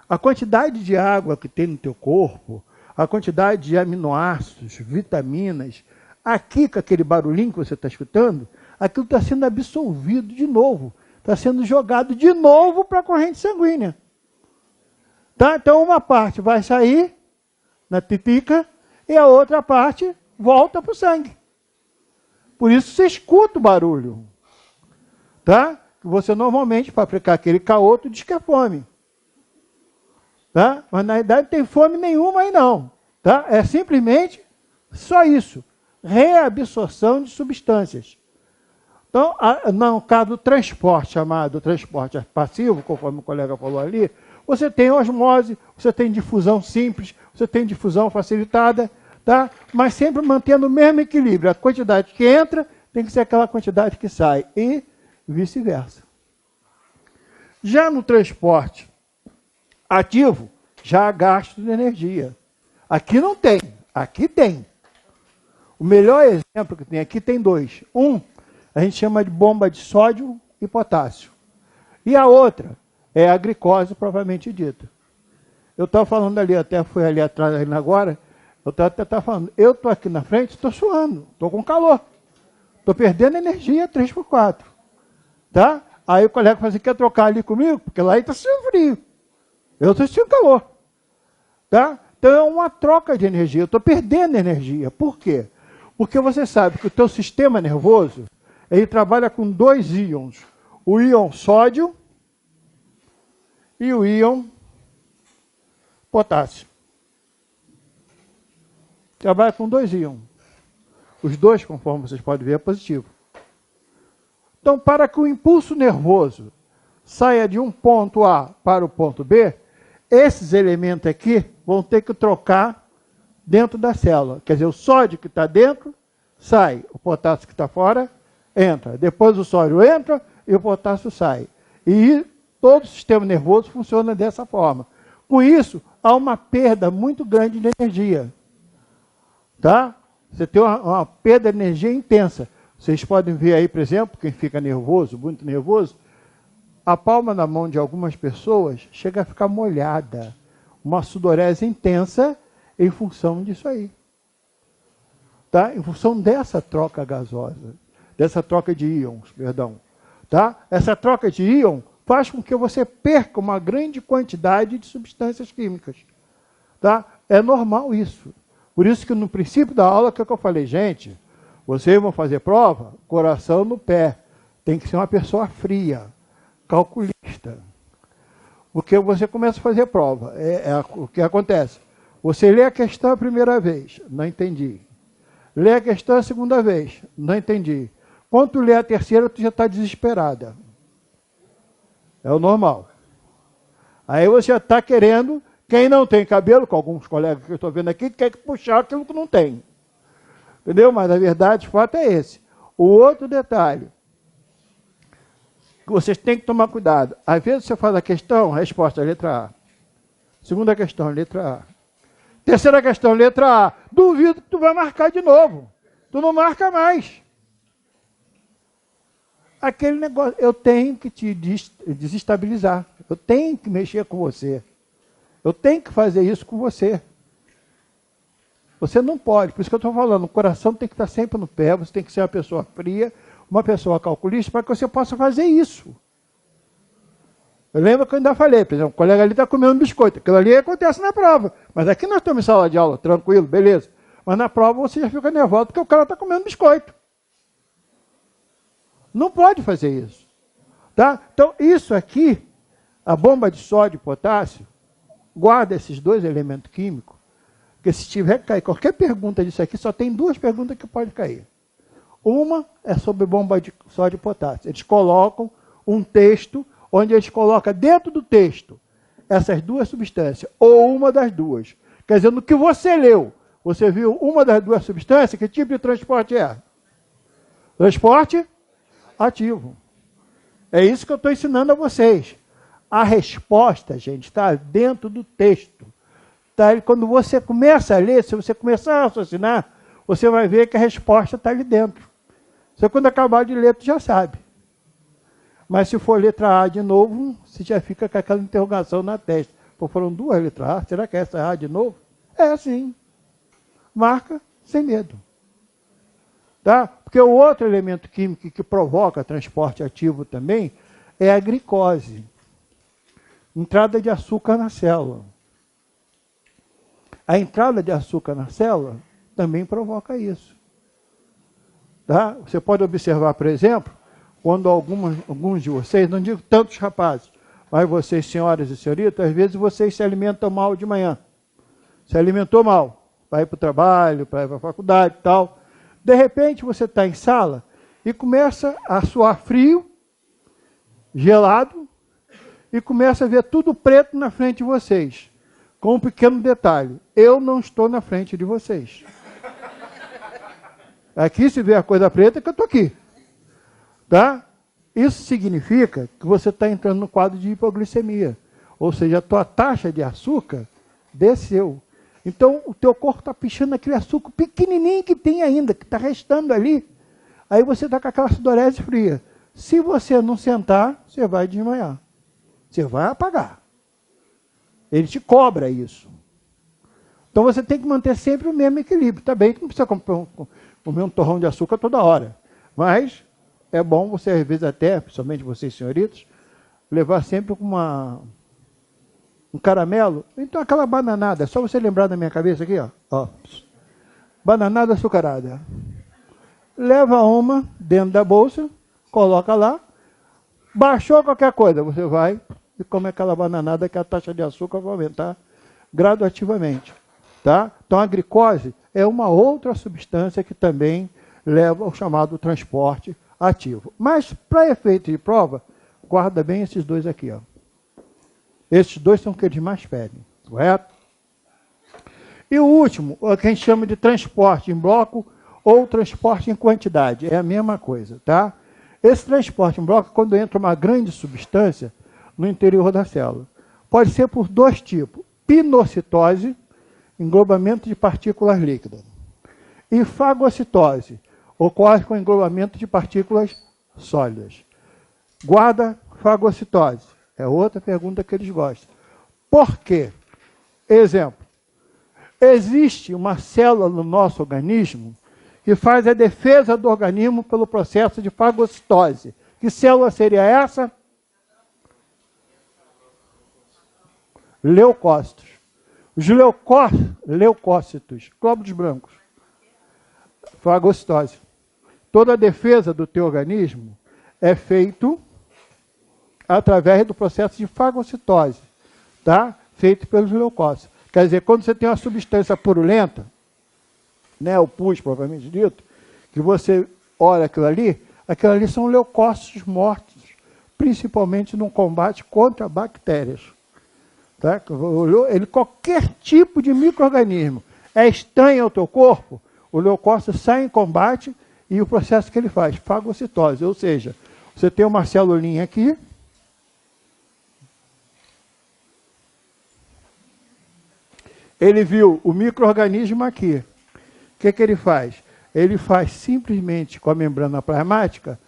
A quantidade de água que tem no teu corpo, a quantidade de aminoácidos, vitaminas, aqui com aquele barulhinho que você está escutando, aquilo está sendo absorvido de novo. Está sendo jogado de novo para a corrente sanguínea. Tá? Então uma parte vai sair na pipica e a outra parte volta para o sangue. Por isso você escuta o barulho. Tá? Você normalmente, para aplicar aquele caoto, diz que é fome. Tá? Mas na verdade não tem fome nenhuma aí não. Tá? É simplesmente só isso. Reabsorção de substâncias. Então, no caso do transporte, chamado transporte passivo, conforme o colega falou ali, você tem osmose, você tem difusão simples, você tem difusão facilitada, tá? Mas sempre mantendo o mesmo equilíbrio. A quantidade que entra tem que ser aquela quantidade que sai, e vice-versa. Já no transporte ativo, já há gasto de energia. Aqui não tem, aqui tem. O melhor exemplo que tem aqui tem 2. A gente chama de bomba de sódio e potássio. E a outra é a glicose, propriamente dita. Eu estava falando ali, até fui ali atrás ali agora, eu estava falando, eu estou aqui na frente, estou suando, estou com calor. Estou perdendo energia 3x4. Tá? Aí o colega fala assim, quer trocar ali comigo? Porque lá está sentindo frio. Eu estou sentindo calor. Tá? Então é uma troca de energia, eu estou perdendo energia. Por quê? Porque você sabe que o teu sistema nervoso, ele trabalha com 2 íons. O íon sódio e o íon potássio. Trabalha com 2 íons. Os 2, conforme vocês podem ver, é positivo. Então, para que o impulso nervoso saia de um ponto A para o ponto B, esses elementos aqui vão ter que trocar dentro da célula. Quer dizer, o sódio que está dentro sai, o potássio que está fora entra. Depois o sódio entra e o potássio sai. E todo o sistema nervoso funciona dessa forma. Com isso, há uma perda muito grande de energia. Tá? Você tem uma perda de energia intensa. Vocês podem ver aí, por exemplo, quem fica nervoso, muito nervoso, a palma da mão de algumas pessoas chega a ficar molhada. Uma sudorese intensa em função disso aí. Tá? Em função dessa troca gasosa, dessa troca de íons, perdão. Tá? Essa troca de íon faz com que você perca uma grande quantidade de substâncias químicas. Tá? É normal isso. Por isso que no princípio da aula, que eu falei, gente, vocês vão fazer prova, coração no pé. Tem que ser uma pessoa fria, calculista. Porque você começa a fazer prova. O que acontece? Você lê a questão a primeira vez, não entendi. Lê a questão a segunda vez, não entendi. Quando tu lê a terceira, tu já está desesperada. É o normal. Aí você já está querendo, quem não tem cabelo, com alguns colegas que eu estou vendo aqui, quer puxar aquilo que não tem. Entendeu? Mas a verdade, o fato é esse. O outro detalhe, que vocês têm que tomar cuidado. Às vezes você faz a questão, a resposta é letra A. Segunda questão, letra A. Terceira questão, letra A. Duvido que tu vai marcar de novo. Tu não marca mais. Aquele negócio, eu tenho que te desestabilizar. Eu tenho que mexer com você. Eu tenho que fazer isso com você. Você não pode, por isso que eu estou falando, o coração tem que estar sempre no pé, você tem que ser uma pessoa fria, uma pessoa calculista, para que você possa fazer isso. Eu lembro que eu ainda falei, por exemplo, o colega ali está comendo biscoito, aquilo ali acontece na prova, mas aqui nós estamos em sala de aula, tranquilo, beleza. Mas na prova você já fica nervoso porque o cara está comendo biscoito. Não pode fazer isso. Tá? Então, isso aqui, a bomba de sódio e potássio, guarda esses dois elementos químicos, porque se tiver que cair qualquer pergunta disso aqui, só tem duas perguntas que podem cair. Uma é sobre bomba de sódio e potássio. Eles colocam um texto, onde eles colocam dentro do texto essas duas substâncias, ou uma das duas. Quer dizer, no que você leu, você viu uma das duas substâncias, que tipo de transporte é? Transporte ativo. É isso que eu estou ensinando a vocês. A resposta, gente, está dentro do texto. Tá? E quando você começa a ler, se você começar a raciocinar, você vai ver que a resposta está ali dentro. Você, quando acabar de ler, tu já sabe. Mas se for letra A de novo, você já fica com aquela interrogação na testa. Pô, foram duas letras A, será que essa é A de novo? É assim. Marca sem medo. Tá? Porque o outro elemento químico que provoca transporte ativo também é a glicose. Entrada de açúcar na célula. A entrada de açúcar na célula também provoca isso. Tá? Você pode observar, por exemplo, quando alguns de vocês, não digo tantos rapazes, mas vocês, senhoras e senhoritas, às vezes vocês se alimentam mal de manhã. Se alimentou mal, vai para o trabalho, vai para a faculdade e tal. De repente você está em sala e começa a suar frio, gelado, e começa a ver tudo preto na frente de vocês. Com um pequeno detalhe, eu não estou na frente de vocês. Aqui se vê a coisa preta que eu estou aqui. Tá? Isso significa que você está entrando no quadro de hipoglicemia. Ou seja, a tua taxa de açúcar desceu. Então, o teu corpo está pichando aquele açúcar pequenininho que tem ainda, que está restando ali. Aí você está com aquela sudorese fria. Se você não sentar, você vai desmaiar. Você vai apagar. Ele te cobra isso. Então, você tem que manter sempre o mesmo equilíbrio. Tá bem que não precisa comer um torrão de açúcar toda hora. Mas é bom você, às vezes até, principalmente vocês, senhoritos, levar sempre um caramelo. Então, aquela bananada, só você lembrar da minha cabeça aqui, ó. Bananada açucarada. Leva uma dentro da bolsa, coloca lá, baixou qualquer coisa, você vai e come aquela bananada que a taxa de açúcar vai aumentar gradativamente. Tá? Então, a glicose é uma outra substância que também leva ao chamado transporte ativo. Mas, para efeito de prova, guarda bem esses dois aqui. Ó. Esses dois são os que eles mais pedem, correto? E o último, o que a gente chama de transporte em bloco ou transporte em quantidade. É a mesma coisa, tá? Esse transporte em bloco é quando entra uma grande substância no interior da célula. pode ser por dois tipos. Pinocitose, englobamento de partículas líquidas. E fagocitose, ocorre com englobamento de partículas sólidas. Guarda fagocitose. É outra pergunta que eles gostam. Por quê? Exemplo. Existe uma célula no nosso organismo que faz a defesa do organismo pelo processo de fagocitose. Que célula seria essa? Leucócitos. Os leucócitos, glóbulos brancos. Fagocitose. Toda a defesa do teu organismo é feito através do processo de fagocitose, tá? Feito pelos leucócitos. Quer dizer, quando você tem uma substância purulenta, né, o pus, propriamente dito, que você olha aquilo ali são leucócitos mortos, principalmente no combate contra bactérias. Tá? Qualquer tipo de micro-organismo é estranho ao teu corpo, o leucócito sai em combate e o processo que ele faz, fagocitose, ou seja, você tem uma celulinha aqui, ele viu o micro-organismo aqui. O que ele faz? Ele faz simplesmente com a membrana plasmática,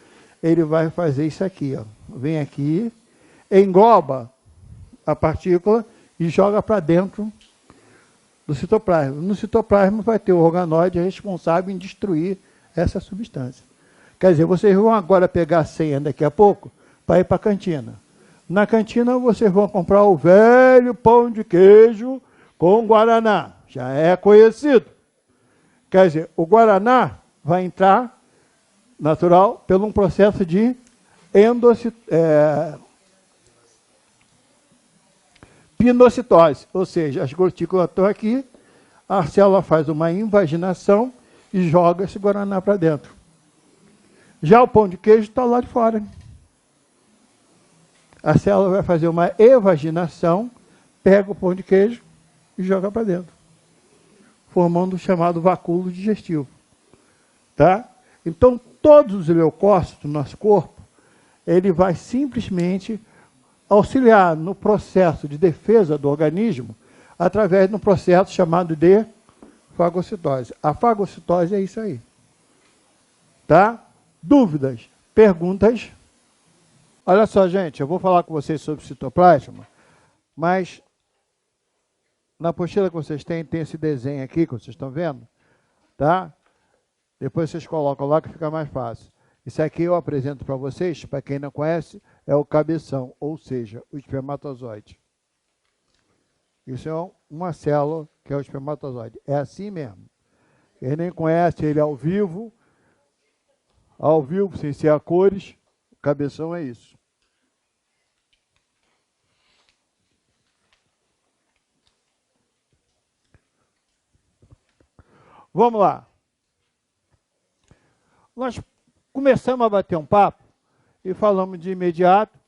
ele vai fazer isso aqui. Ó. Vem aqui, engloba a partícula e joga para dentro do citoplasma. No citoplasma vai ter o organóide responsável em destruir essa substância. Quer dizer, vocês vão agora pegar a senha daqui a pouco para ir para a cantina. Na cantina vocês vão comprar o velho pão de queijo com guaraná. Já é conhecido. Quer dizer, o guaraná vai entrar, natural, pelo um processo de pinocitose. Ou seja, as gotículas estão aqui, a célula faz uma invaginação e joga esse guaraná para dentro. Já o pão de queijo está lá de fora. A célula vai fazer uma evaginação, pega o pão de queijo e joga para dentro, formando o chamado vacúolo digestivo. Tá? Então, todos os leucócitos do nosso corpo, ele vai simplesmente auxiliar no processo de defesa do organismo através de um processo chamado de fagocitose. A fagocitose é isso aí. Tá? Dúvidas? Perguntas? Olha só, gente, eu vou falar com vocês sobre citoplasma, mas na apostila que vocês têm, tem esse desenho aqui que vocês estão vendo, tá? Depois vocês colocam lá que fica mais fácil. Isso aqui eu apresento para vocês, para quem não conhece, é o cabeção, ou seja, o espermatozoide. Isso é uma célula que é o espermatozoide. É assim mesmo. Quem nem conhece ele ao vivo, sem ser a cores, o cabeção é isso. Vamos lá. Nós começamos a bater um papo e falamos de imediato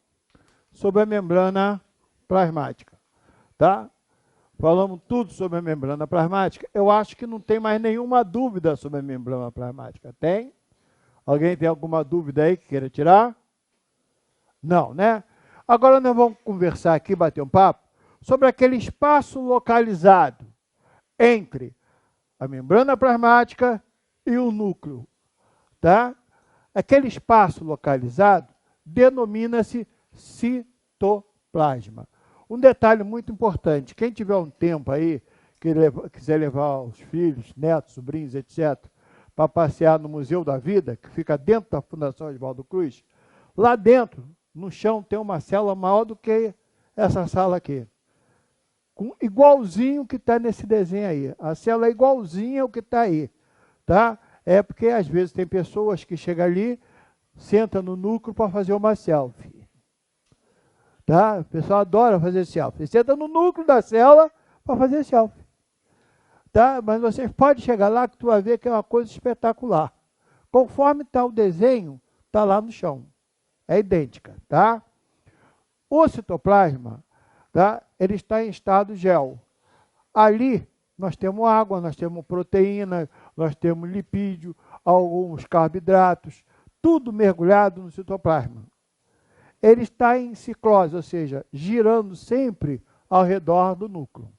sobre a membrana plasmática. Tá? Falamos tudo sobre a membrana plasmática. Eu acho que não tem mais nenhuma dúvida sobre a membrana plasmática. Tem? Alguém tem alguma dúvida aí que queira tirar? Não, né? Agora nós vamos conversar aqui, bater um papo, sobre aquele espaço localizado entre a membrana plasmática e o núcleo. Tá? Aquele espaço localizado denomina-se citoplasma. Um detalhe muito importante, quem tiver um tempo aí, quiser levar os filhos, netos, sobrinhos, etc., para passear no Museu da Vida, que fica dentro da Fundação Oswaldo Cruz, lá dentro, no chão, tem uma célula maior do que essa sala aqui. Igualzinho que está nesse desenho aí. A célula é igualzinha ao que está aí. Tá? É porque, às vezes, tem pessoas que chegam ali, sentam no núcleo para fazer uma selfie. Tá? O pessoal adora fazer selfie. Senta no núcleo da célula para fazer selfie. Tá? Mas você pode chegar lá que tu vai ver que é uma coisa espetacular. Conforme está o desenho, está lá no chão. É idêntica. Tá? O citoplasma, tá? Ele está em estado gel. Ali nós temos água, nós temos proteína, nós temos lipídio, alguns carboidratos, tudo mergulhado no citoplasma. ele está em ciclose, ou seja, girando sempre ao redor do núcleo.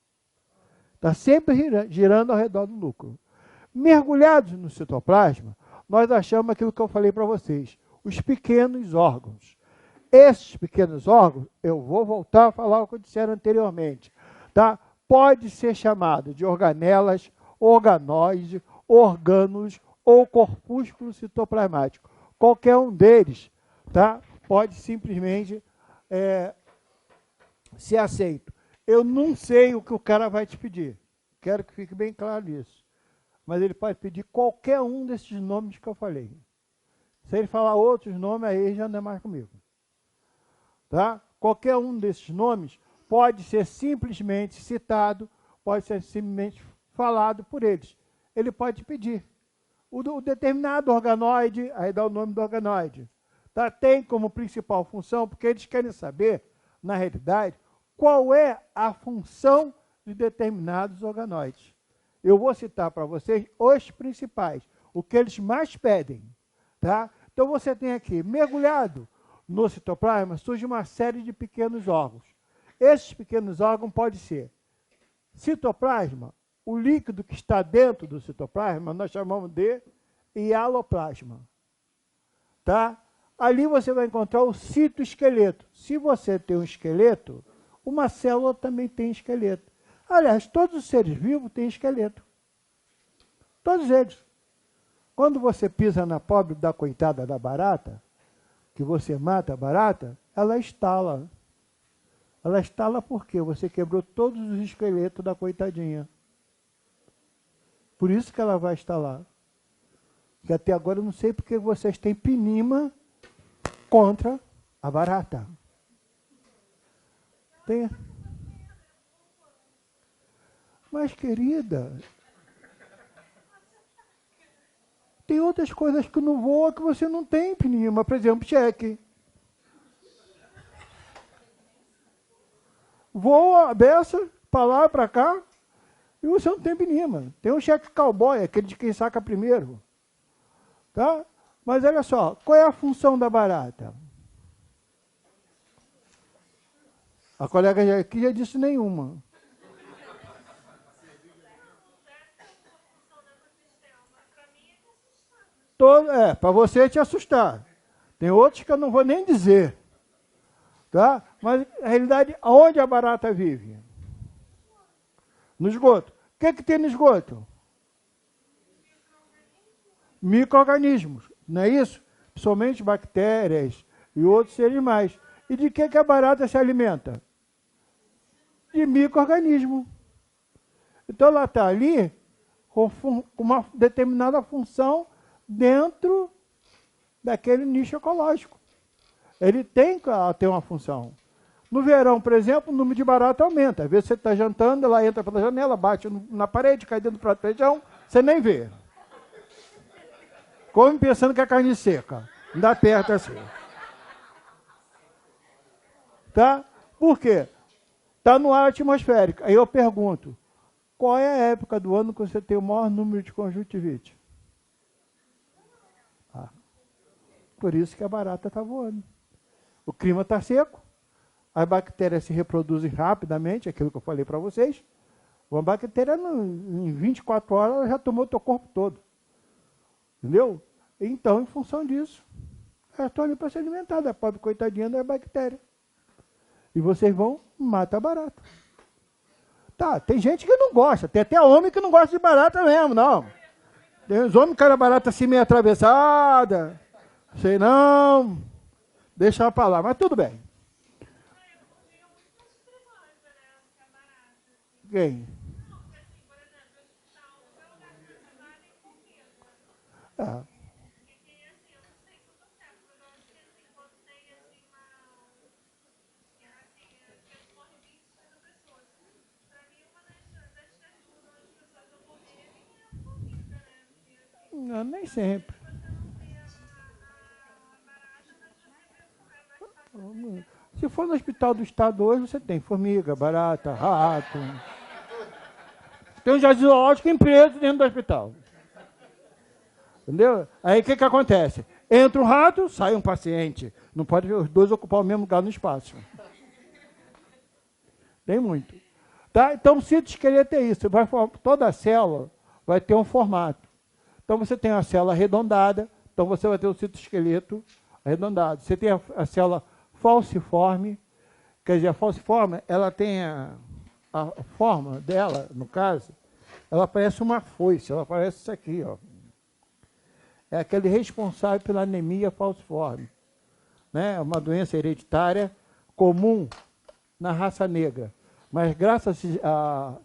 Está sempre girando ao redor do núcleo. Mergulhados no citoplasma, nós achamos aquilo que eu falei para vocês, os pequenos órgãos. Esses pequenos órgãos, eu vou voltar a falar o que eu disseram anteriormente, tá? Pode ser chamado de organelas, organóide, orgânulos ou corpúsculo citoplasmático. Qualquer um deles, tá? Pode simplesmente ser aceito. Eu não sei o que o cara vai te pedir. Quero que fique bem claro isso. Mas ele pode pedir qualquer um desses nomes que eu falei. Se ele falar outros nomes, aí já não é mais comigo. Tá? Qualquer um desses nomes pode ser simplesmente citado, pode ser simplesmente falado por eles. Ele pode pedir. O determinado organoide, aí dá o nome do organoide, tá? Tem como principal função, porque eles querem saber, na realidade, qual é a função de determinados organoides. Eu vou citar para vocês os principais, o que eles mais pedem. Tá? Então, você tem aqui, mergulhado no citoplasma, surge uma série de pequenos órgãos. Esses pequenos órgãos podem ser citoplasma, o líquido que está dentro do citoplasma, nós chamamos de hialoplasma. Tá? Ali você vai encontrar o citoesqueleto. Se você tem um esqueleto, uma célula também tem esqueleto. Aliás, todos os seres vivos têm esqueleto. Todos eles. Quando você pisa na pobre da coitada da barata, que você mata a barata, ela estala. Ela estala por quê? Você quebrou todos os esqueletos da coitadinha. Por isso que ela vai estalar. Que até agora eu não sei porque vocês têm pinima contra a barata. Tem. Mas, querida, tem outras coisas que não voam que você não tem pinima. Por exemplo, cheque. Voa a beça para lá, para cá, e você não tem pinima. Tem um cheque cowboy, aquele de quem saca primeiro. Tá? Mas olha só, qual é a função da barata? A colega aqui já disse nenhuma. Para você te assustar. Tem outros que eu não vou nem dizer. Tá? Mas, na realidade, aonde a barata vive? No esgoto. O que tem no esgoto? Micro-organismos, não é isso? Principalmente bactérias e outros seres mais. E de que a barata se alimenta? De micro-organismo. Então, ela está ali com uma determinada função dentro daquele nicho ecológico. Ele tem que ter uma função. No verão, por exemplo, o número de barata aumenta. Às vezes você está jantando, ela entra pela janela, bate na parede, cai dentro do prato de feijão, você nem vê. Come pensando que é carne seca. Ainda aperta assim. Tá? Por quê? Está no ar atmosférico. Aí eu pergunto, qual é a época do ano que você tem o maior número de conjuntivite? Por isso que a barata está voando. O clima está seco, as bactérias se reproduzem rapidamente, aquilo que eu falei para vocês. Uma bactéria, em 24 horas, ela já tomou o teu corpo todo. Entendeu? Então, em função disso, elas estão ali para se alimentar da pobre coitadinha da bactéria. E vocês vão matar a barata. Tá, tem gente que não gosta, tem até homem que não gosta de barata mesmo, não. Tem uns homens que querem a barata assim meio atravessada, sei não, deixa para lá, mas tudo bem. Quem? Ah. Não, nem sempre. Se for no hospital do estado hoje, você tem formiga, barata, rato. Tem um jardim zoológico preso dentro do hospital. Entendeu? Aí o que acontece? Entra um rato, sai um paciente. Não pode os dois ocupar o mesmo lugar no espaço. Tem muito. Tá? Então, o citoesqueleto é isso. Toda célula vai ter um formato. Então, você tem a célula arredondada, então você vai ter o citoesqueleto arredondado. Você tem a célula falciforme, quer dizer, a falciforme, ela tem a forma dela, no caso, ela parece uma foice, ela parece isso aqui, ó. É aquele responsável pela anemia falciforme. Né? É uma doença hereditária comum na raça negra. Mas graças à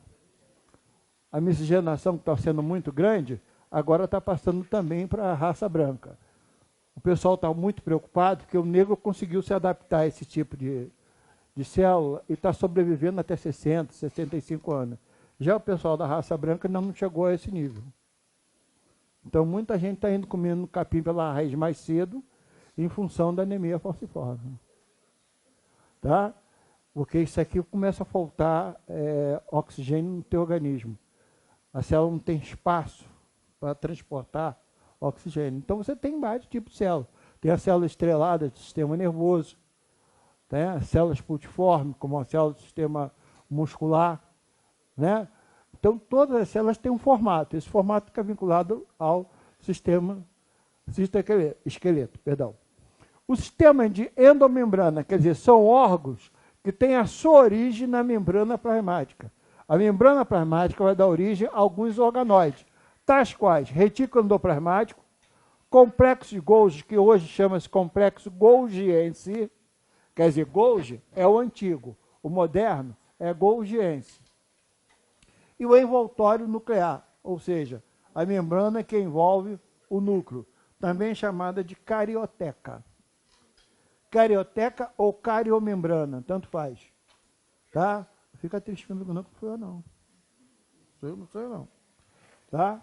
miscigenação que está sendo muito grande, agora está passando também para a raça branca. O pessoal está muito preocupado porque o negro conseguiu se adaptar a esse tipo de célula e está sobrevivendo até 60, 65 anos. Já o pessoal da raça branca ainda não chegou a esse nível. Então, muita gente está indo comendo capim pela raiz mais cedo em função da anemia falciforme. Tá? Porque isso aqui começa a faltar oxigênio no teu organismo. A célula não tem espaço para transportar oxigênio. Então, você tem vários tipos de célula. Tem a célula estrelada do sistema nervoso, né? As células pultiformes, como a célula do sistema muscular. Né? Então, todas as células têm um formato. Esse formato fica vinculado ao citoesqueleto. Perdão. O sistema de endomembrana, quer dizer, são órgãos que têm a sua origem na membrana plasmática. A membrana plasmática vai dar origem a alguns organoides, tais quais retículo endoplasmático, complexo de Golgi, que hoje chama-se complexo golgiense, quer dizer, Golgi é o antigo, o moderno é golgiense. E o envoltório nuclear, ou seja, a membrana que envolve o núcleo, também chamada de carioteca. Carioteca ou cariomembrana, tanto faz. Tá? Fica triste comigo não, porque fui eu não. Não sou eu não. Tá?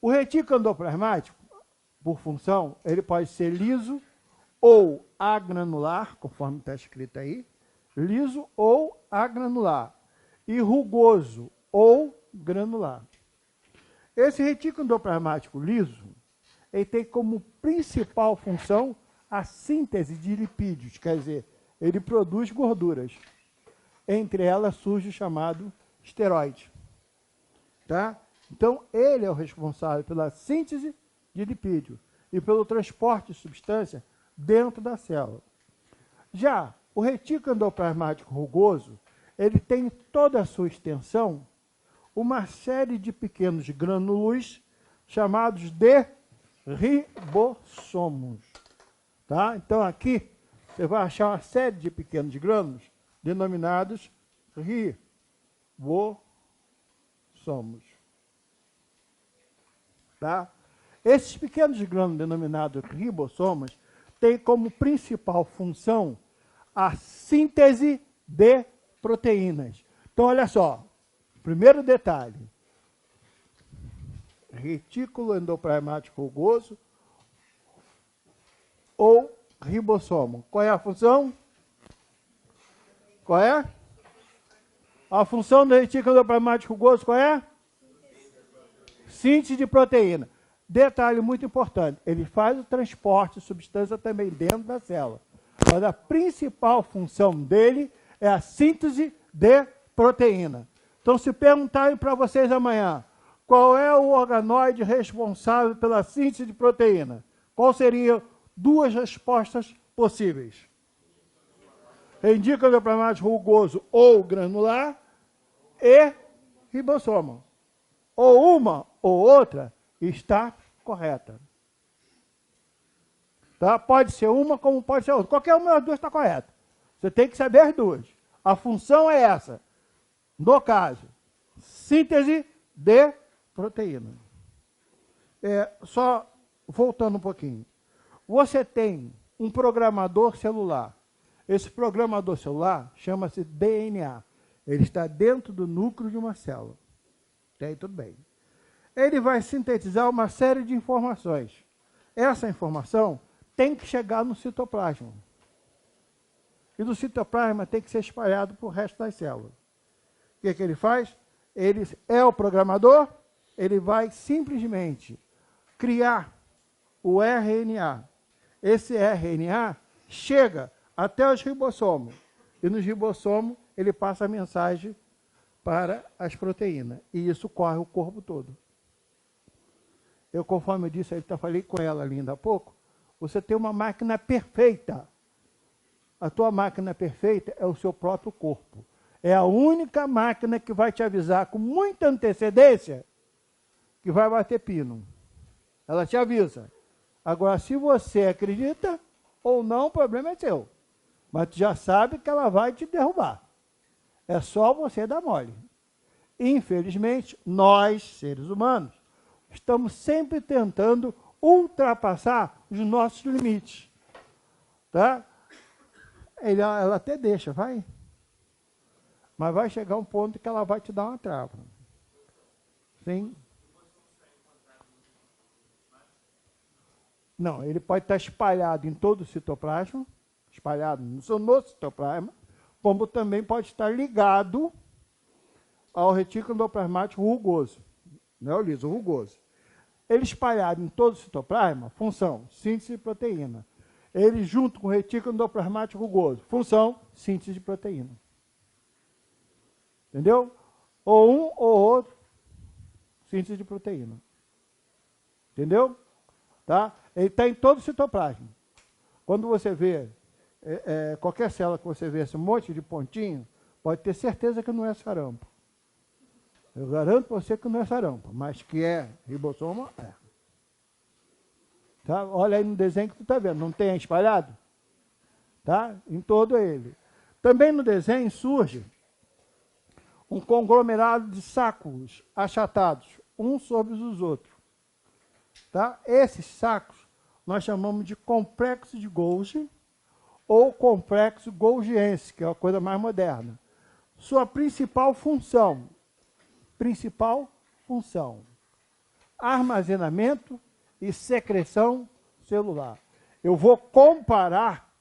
O retículo endoplasmático, por função, ele pode ser liso ou agranular, conforme está escrito aí, liso ou agranular, e rugoso ou granular. Esse retículo endoplasmático liso, ele tem como principal função a síntese de lipídios, quer dizer, ele produz gorduras. Entre elas surge o chamado esteroide. Tá? Então, ele é o responsável pela síntese de lipídio e pelo transporte de substância dentro da célula. Já o retículo endoplasmático rugoso, ele tem toda a sua extensão uma série de pequenos grânulos chamados de ribossomos. Tá? Então, aqui, você vai achar uma série de pequenos grânulos denominados ribossomos. Tá? Esses pequenos grânulos denominados ribossomos têm como principal função a síntese de proteínas. Então, olha só, primeiro detalhe, retículo endoplasmático rugoso ou ribossomo. Qual é a função? Qual é? A função do retículo endoplasmático rugoso qual é? Síntese de proteína. Detalhe muito importante, ele faz o transporte de substância também dentro da célula. Mas a principal função dele é a síntese de proteína. Então, se perguntarem para vocês amanhã, qual é o organoide responsável pela síntese de proteína? Qual seriam duas respostas possíveis? Retículo endoplasmático rugoso ou granular e ribossomo. Ou uma ou outra está correta. Tá? Pode ser uma como pode ser outra. Qualquer uma das duas está correta. Você tem que saber as duas. A função é essa. No caso, síntese de proteína. Só voltando um pouquinho. Você tem um programador celular. Esse programador celular chama-se DNA. Ele está dentro do núcleo de uma célula. Aí tudo bem. Ele vai sintetizar uma série de informações. Essa informação tem que chegar no citoplasma. E do citoplasma tem que ser espalhado para o resto das células. O que ele faz? Ele é o programador, ele vai simplesmente criar o RNA. Esse RNA chega até os ribossomos. E nos ribossomos ele passa a mensagem para as proteínas. E isso corre o corpo todo. Eu, conforme eu disse, falei com ela ali ainda há pouco, você tem uma máquina perfeita. A tua máquina perfeita é o seu próprio corpo. É a única máquina que vai te avisar com muita antecedência que vai bater pino. Ela te avisa. Agora, se você acredita ou não, o problema é seu. Mas tu já sabe que ela vai te derrubar. É só você dar mole. Infelizmente, nós, seres humanos, estamos sempre tentando ultrapassar os nossos limites. Tá? Ela até deixa, vai. Mas vai chegar um ponto que ela vai te dar uma trava. Sim? Não, ele pode estar espalhado em todo o citoplasma, espalhado no citoplasma, como também pode estar ligado ao retículo endoplasmático rugoso. Não é o liso, o rugoso. Ele espalhado em todo o citoplasma, função, síntese de proteína. Ele junto com o retículo endoplasmático rugoso, função, síntese de proteína. Entendeu? Ou um ou outro, síntese de proteína. Entendeu? Tá? Ele está em todo o citoplasma. Quando você vê, qualquer célula que você vê esse monte de pontinho, pode ter certeza que não é sarampo. Eu garanto para você que não é sarampo, mas que é ribossomo, é. Tá? Olha aí no desenho que tu está vendo, não tem espalhado? Tá? Em todo ele. Também no desenho surge um conglomerado de sacos achatados, uns sobre os outros. Tá? Esses sacos nós chamamos de complexo de Golgi ou complexo golgiense, que é a coisa mais moderna. Sua principal função, armazenamento e secreção celular. Eu vou comparar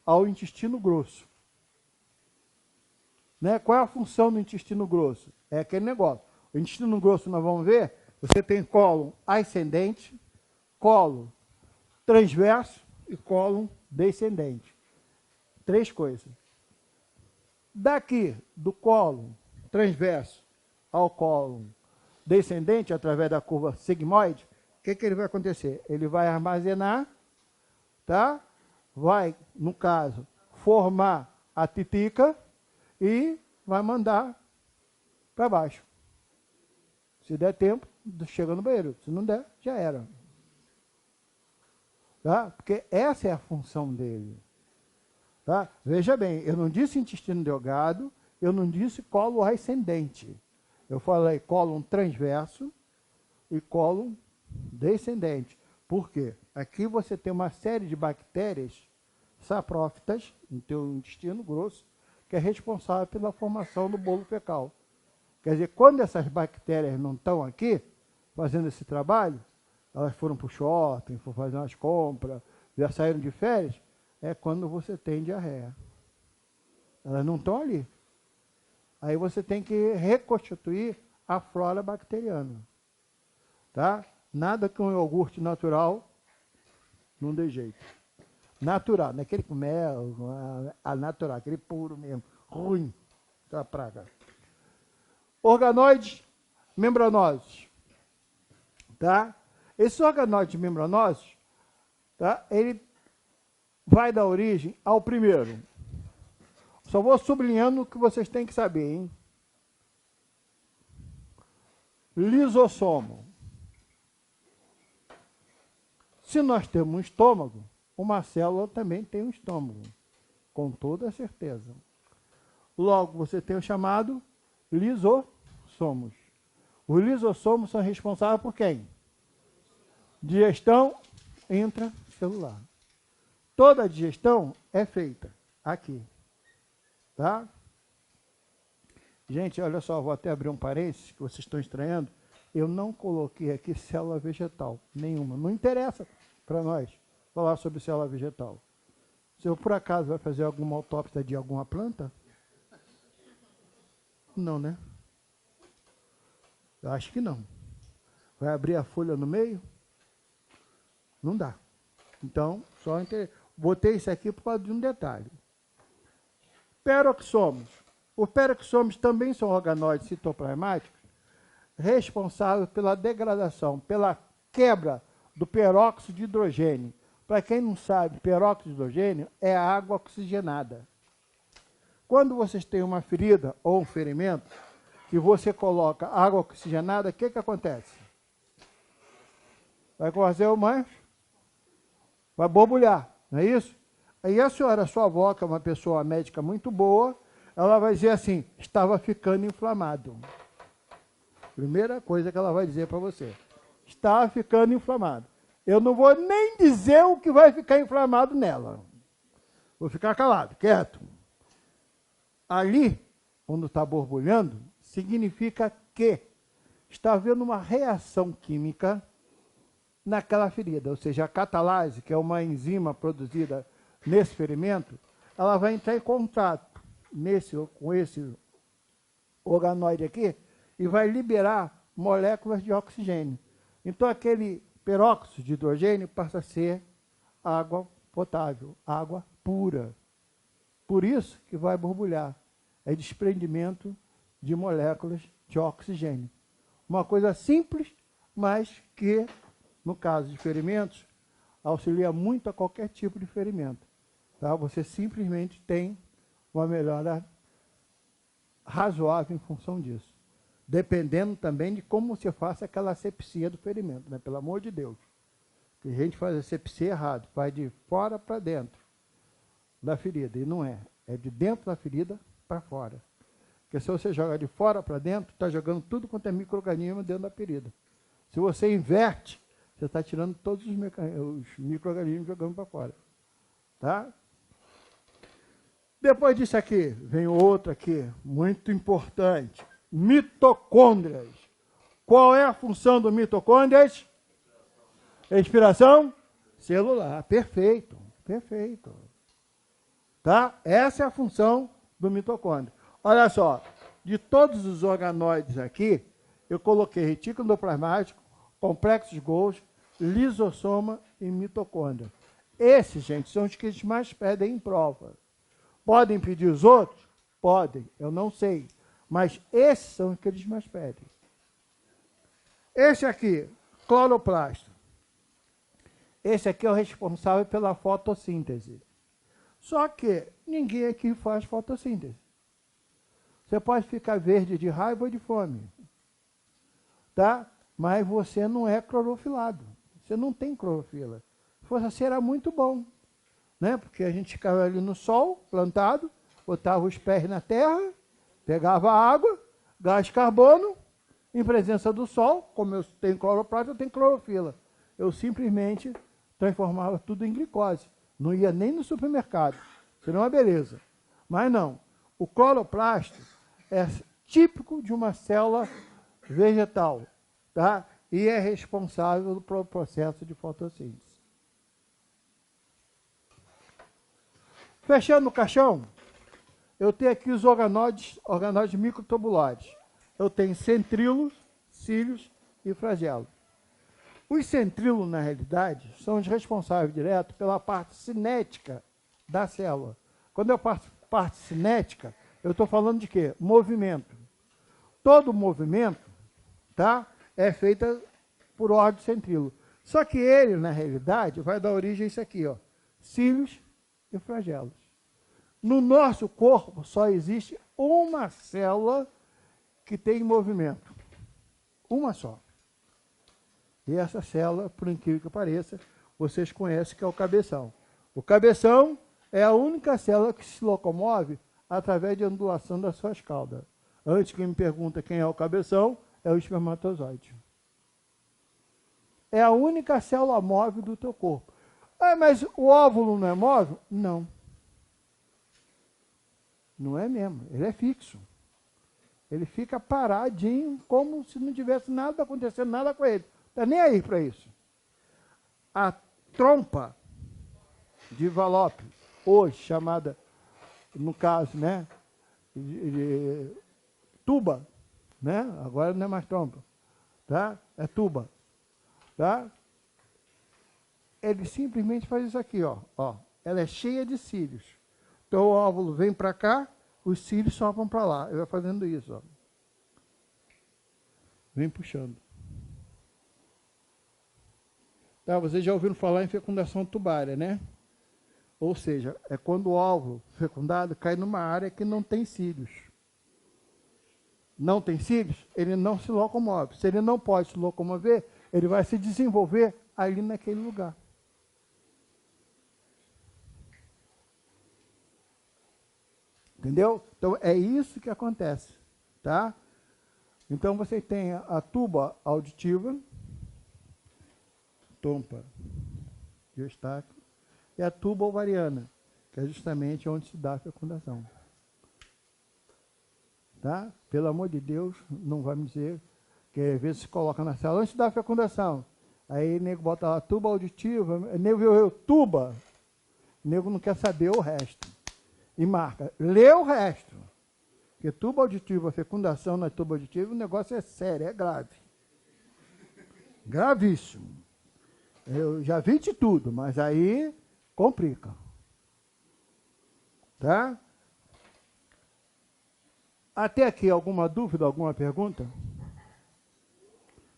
ao intestino grosso. Né? Qual é a função do intestino grosso? É aquele negócio. O intestino grosso, nós vamos ver, você tem cólon ascendente, cólon transverso e cólon descendente. 3 coisas. Daqui, do cólon transverso ao cólon descendente, através da curva sigmoide, o que ele vai acontecer? Ele vai armazenar, tá? Vai, no caso, formar a titica e vai mandar para baixo. Se der tempo, chega no banheiro. Se não der, já era. Tá? Porque essa é a função dele. Tá? Veja bem, eu não disse intestino delgado, eu não disse colo ascendente. Eu falei cólon transverso e cólon descendente. Por quê? Aqui você tem uma série de bactérias saprófitas no teu intestino grosso, que é responsável pela formação do bolo fecal. Quer dizer, quando essas bactérias não estão aqui, fazendo esse trabalho, elas foram para o shopping, foram fazer umas compras, já saíram de férias, é quando você tem diarreia. Elas não estão ali. Aí você tem que reconstituir a flora bacteriana. Tá? Nada que um iogurte natural não dê jeito. Natural, não é aquele com mel, a natural, aquele puro mesmo, ruim, da praga. Organoides membranosos. Tá? Esses organoides membranosos, tá? Ele vai dar origem ao primeiro. Só vou sublinhando o que vocês têm que saber, hein? Lisossomo. Se nós temos um estômago, uma célula também tem um estômago, com toda certeza. Logo, você tem o chamado lisossomos. Os lisossomos são responsáveis por quem? Digestão intracelular. Toda a digestão é feita aqui. Tá? Gente, olha só, vou até abrir um parênteses, que vocês estão estranhando. Eu não coloquei aqui célula vegetal nenhuma. Não interessa para nós falar sobre célula vegetal. Se eu, por acaso, vai fazer alguma autópsia de alguma planta? Não, né? Eu acho que não. Vai abrir a folha no meio? Não dá. Então, botei isso aqui por causa de um detalhe. Peroxomos. Os peroxomos também são organóides citoplasmáticos responsáveis pela degradação, pela quebra do peróxido de hidrogênio. Para quem não sabe, peróxido de hidrogênio é água oxigenada. Quando vocês têm uma ferida ou um ferimento, que você coloca água oxigenada, o que acontece? Vai fazer o mancho, vai borbulhar, não é isso? Aí a senhora, sua avó, que é uma pessoa médica muito boa, ela vai dizer assim, estava ficando inflamado. Primeira coisa que ela vai dizer para você, estava ficando inflamado. Eu não vou nem dizer o que vai ficar inflamado nela. Vou ficar calado, quieto. Ali, quando está borbulhando, significa que está havendo uma reação química naquela ferida. Ou seja, a catalase, que é uma enzima produzida nesse ferimento, ela vai entrar em contato com esse organoide aqui e vai liberar moléculas de oxigênio. Então, aquele peróxido de hidrogênio passa a ser água potável, água pura. Por isso que vai borbulhar. É desprendimento de moléculas de oxigênio. Uma coisa simples, mas que, no caso de ferimentos, auxilia muito a qualquer tipo de ferimento. Tá? Você simplesmente tem uma melhora razoável em função disso. Dependendo também de como você faça aquela asepsia do ferimento, né? Pelo amor de Deus. Tem gente que faz asepsia errado, faz de fora para dentro da ferida, e não é. É de dentro da ferida para fora. Porque se você joga de fora para dentro, está jogando tudo quanto é micro-organismo dentro da ferida. Se você inverte, você está tirando todos os micro-organismos jogando para fora. Tá? Depois disso aqui, vem outro aqui, muito importante. Mitocôndrias. Qual é a função do mitocôndrias? Respiração celular. Perfeito, perfeito. Tá? Essa é a função do mitocôndrio. Olha só, de todos os organóides aqui, eu coloquei retículo endoplasmático, complexos Golgi, lisossoma e mitocôndria. Esses, gente, são os que eles mais pedem em prova. Podem pedir os outros? Podem, eu não sei. Mas esses são os que eles mais pedem. Esse aqui, cloroplasto. Esse aqui é o responsável pela fotossíntese. Só que ninguém aqui faz fotossíntese. Você pode ficar verde de raiva ou de fome. Tá? Mas você não é clorofilado. Você não tem clorofila. Se fosse assim, era muito bom. Né? Porque a gente ficava ali no sol, plantado, botava os pés na terra, pegava água, gás carbono, em presença do sol, como eu tenho cloroplasto, eu tenho clorofila. Eu simplesmente transformava tudo em glicose. Não ia nem no supermercado. Seria uma beleza. Mas não. O cloroplasto é típico de uma célula vegetal, tá? E é responsável pelo processo de fotossíntese. Fechando o caixão, eu tenho aqui os organóides microtubulares. Eu tenho centríolos, cílios e flagelos. Os centríolos, na realidade, são os responsáveis direto pela parte cinética da célula. Quando eu faço parte cinética, eu estou falando de quê? Movimento. Todo movimento, tá, é feito por ordem centríolo. Só que ele, na realidade, vai dar origem a isso aqui, ó, cílios e flagelos. No nosso corpo só existe uma célula que tem movimento. Uma só. E essa célula, por incrível que pareça, vocês conhecem que é o cabeção. O cabeção é a única célula que se locomove através de ondulação das suas caudas. Antes que me pergunta quem é o cabeção, é o espermatozoide. É a única célula móvel do teu corpo. Ah, mas o óvulo não é móvel? Não. Não é mesmo, ele é fixo. Ele fica paradinho, como se não tivesse nada acontecendo, nada com ele. Não está nem aí para isso. A trompa de Falópio, hoje chamada, no caso, né, de tuba, né? Agora não é mais trompa, tá? É tuba, tá? ele simplesmente faz isso aqui, ó. Ela é cheia de cílios. Então o óvulo vem para cá, os cílios sopram para lá. Ele vai fazendo isso, ó. Vem puxando. Tá, vocês já ouviram falar em fecundação tubária, né? Ou seja, é quando o óvulo fecundado cai numa área que não tem cílios. Não tem cílios, ele não se locomove. Se ele não pode se locomover, ele vai se desenvolver ali naquele lugar. Entendeu? Então, é isso que acontece, tá? Então, você tem a tuba auditiva, trompa de Eustáquio, e a tuba ovariana, que é justamente onde se dá a fecundação. Tá? Pelo amor de Deus, não vai me dizer que às vezes se coloca na sala antes da fecundação. Aí o nego bota lá tuba auditiva, o nego viu tuba, o nego não quer saber o resto. E marca, lê o resto. Porque tuba auditiva, fecundação na tuba auditiva, o negócio é sério, é grave. Gravíssimo. Eu já vi de tudo, mas aí complica. Tá? Até aqui, alguma dúvida, alguma pergunta?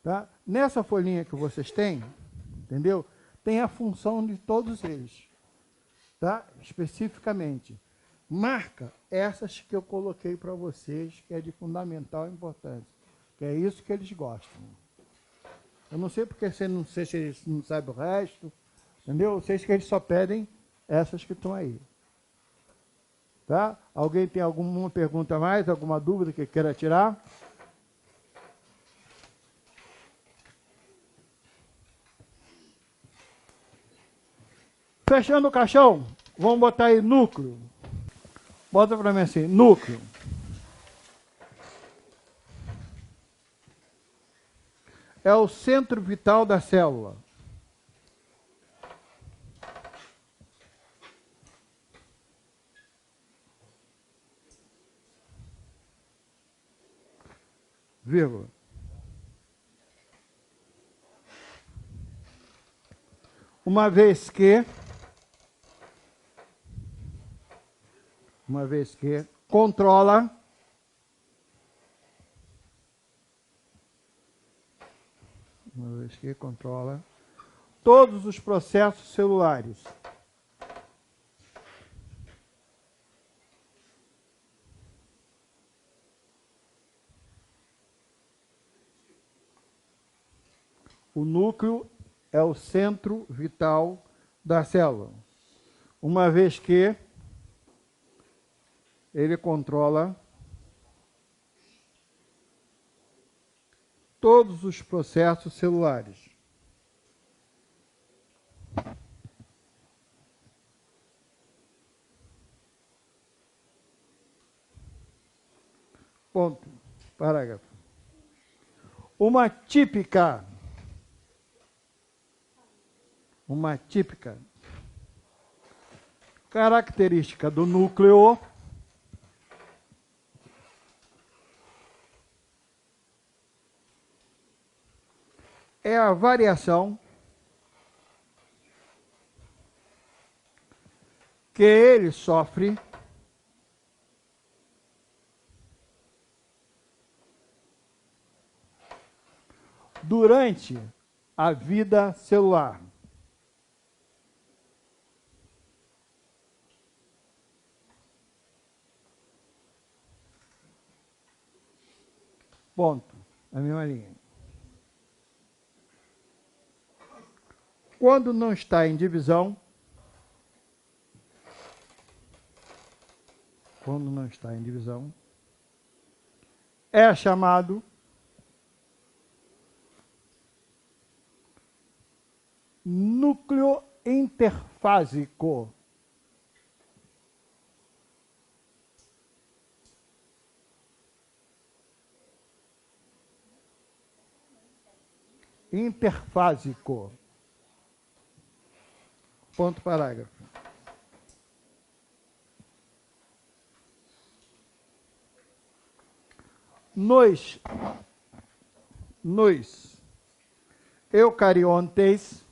Tá? Nessa folhinha que vocês têm, entendeu? Tem a função de todos eles. Tá? Especificamente. Marca essas que eu coloquei para vocês, que é de fundamental importância. Que é isso que eles gostam. Eu não sei porque não sei se eles não sabem o resto, entendeu? Eu sei que eles só pedem essas que estão aí. Tá? Alguém tem alguma pergunta a mais, alguma dúvida que queira tirar? Fechando o caixão, vamos botar aí núcleo. Bota para mim assim, núcleo. É o centro vital da célula. Vírgula. Uma vez que controla todos os processos celulares. O núcleo é o centro vital da célula. Uma vez que ele controla todos os processos celulares. Ponto. Parágrafo. Uma típica característica do núcleo é a variação que ele sofre durante a vida celular. Ponto. A mesma linha. Quando não está em divisão, é chamado núcleo interfásico. Interfásico. Ponto, parágrafo. Nos eucariontes,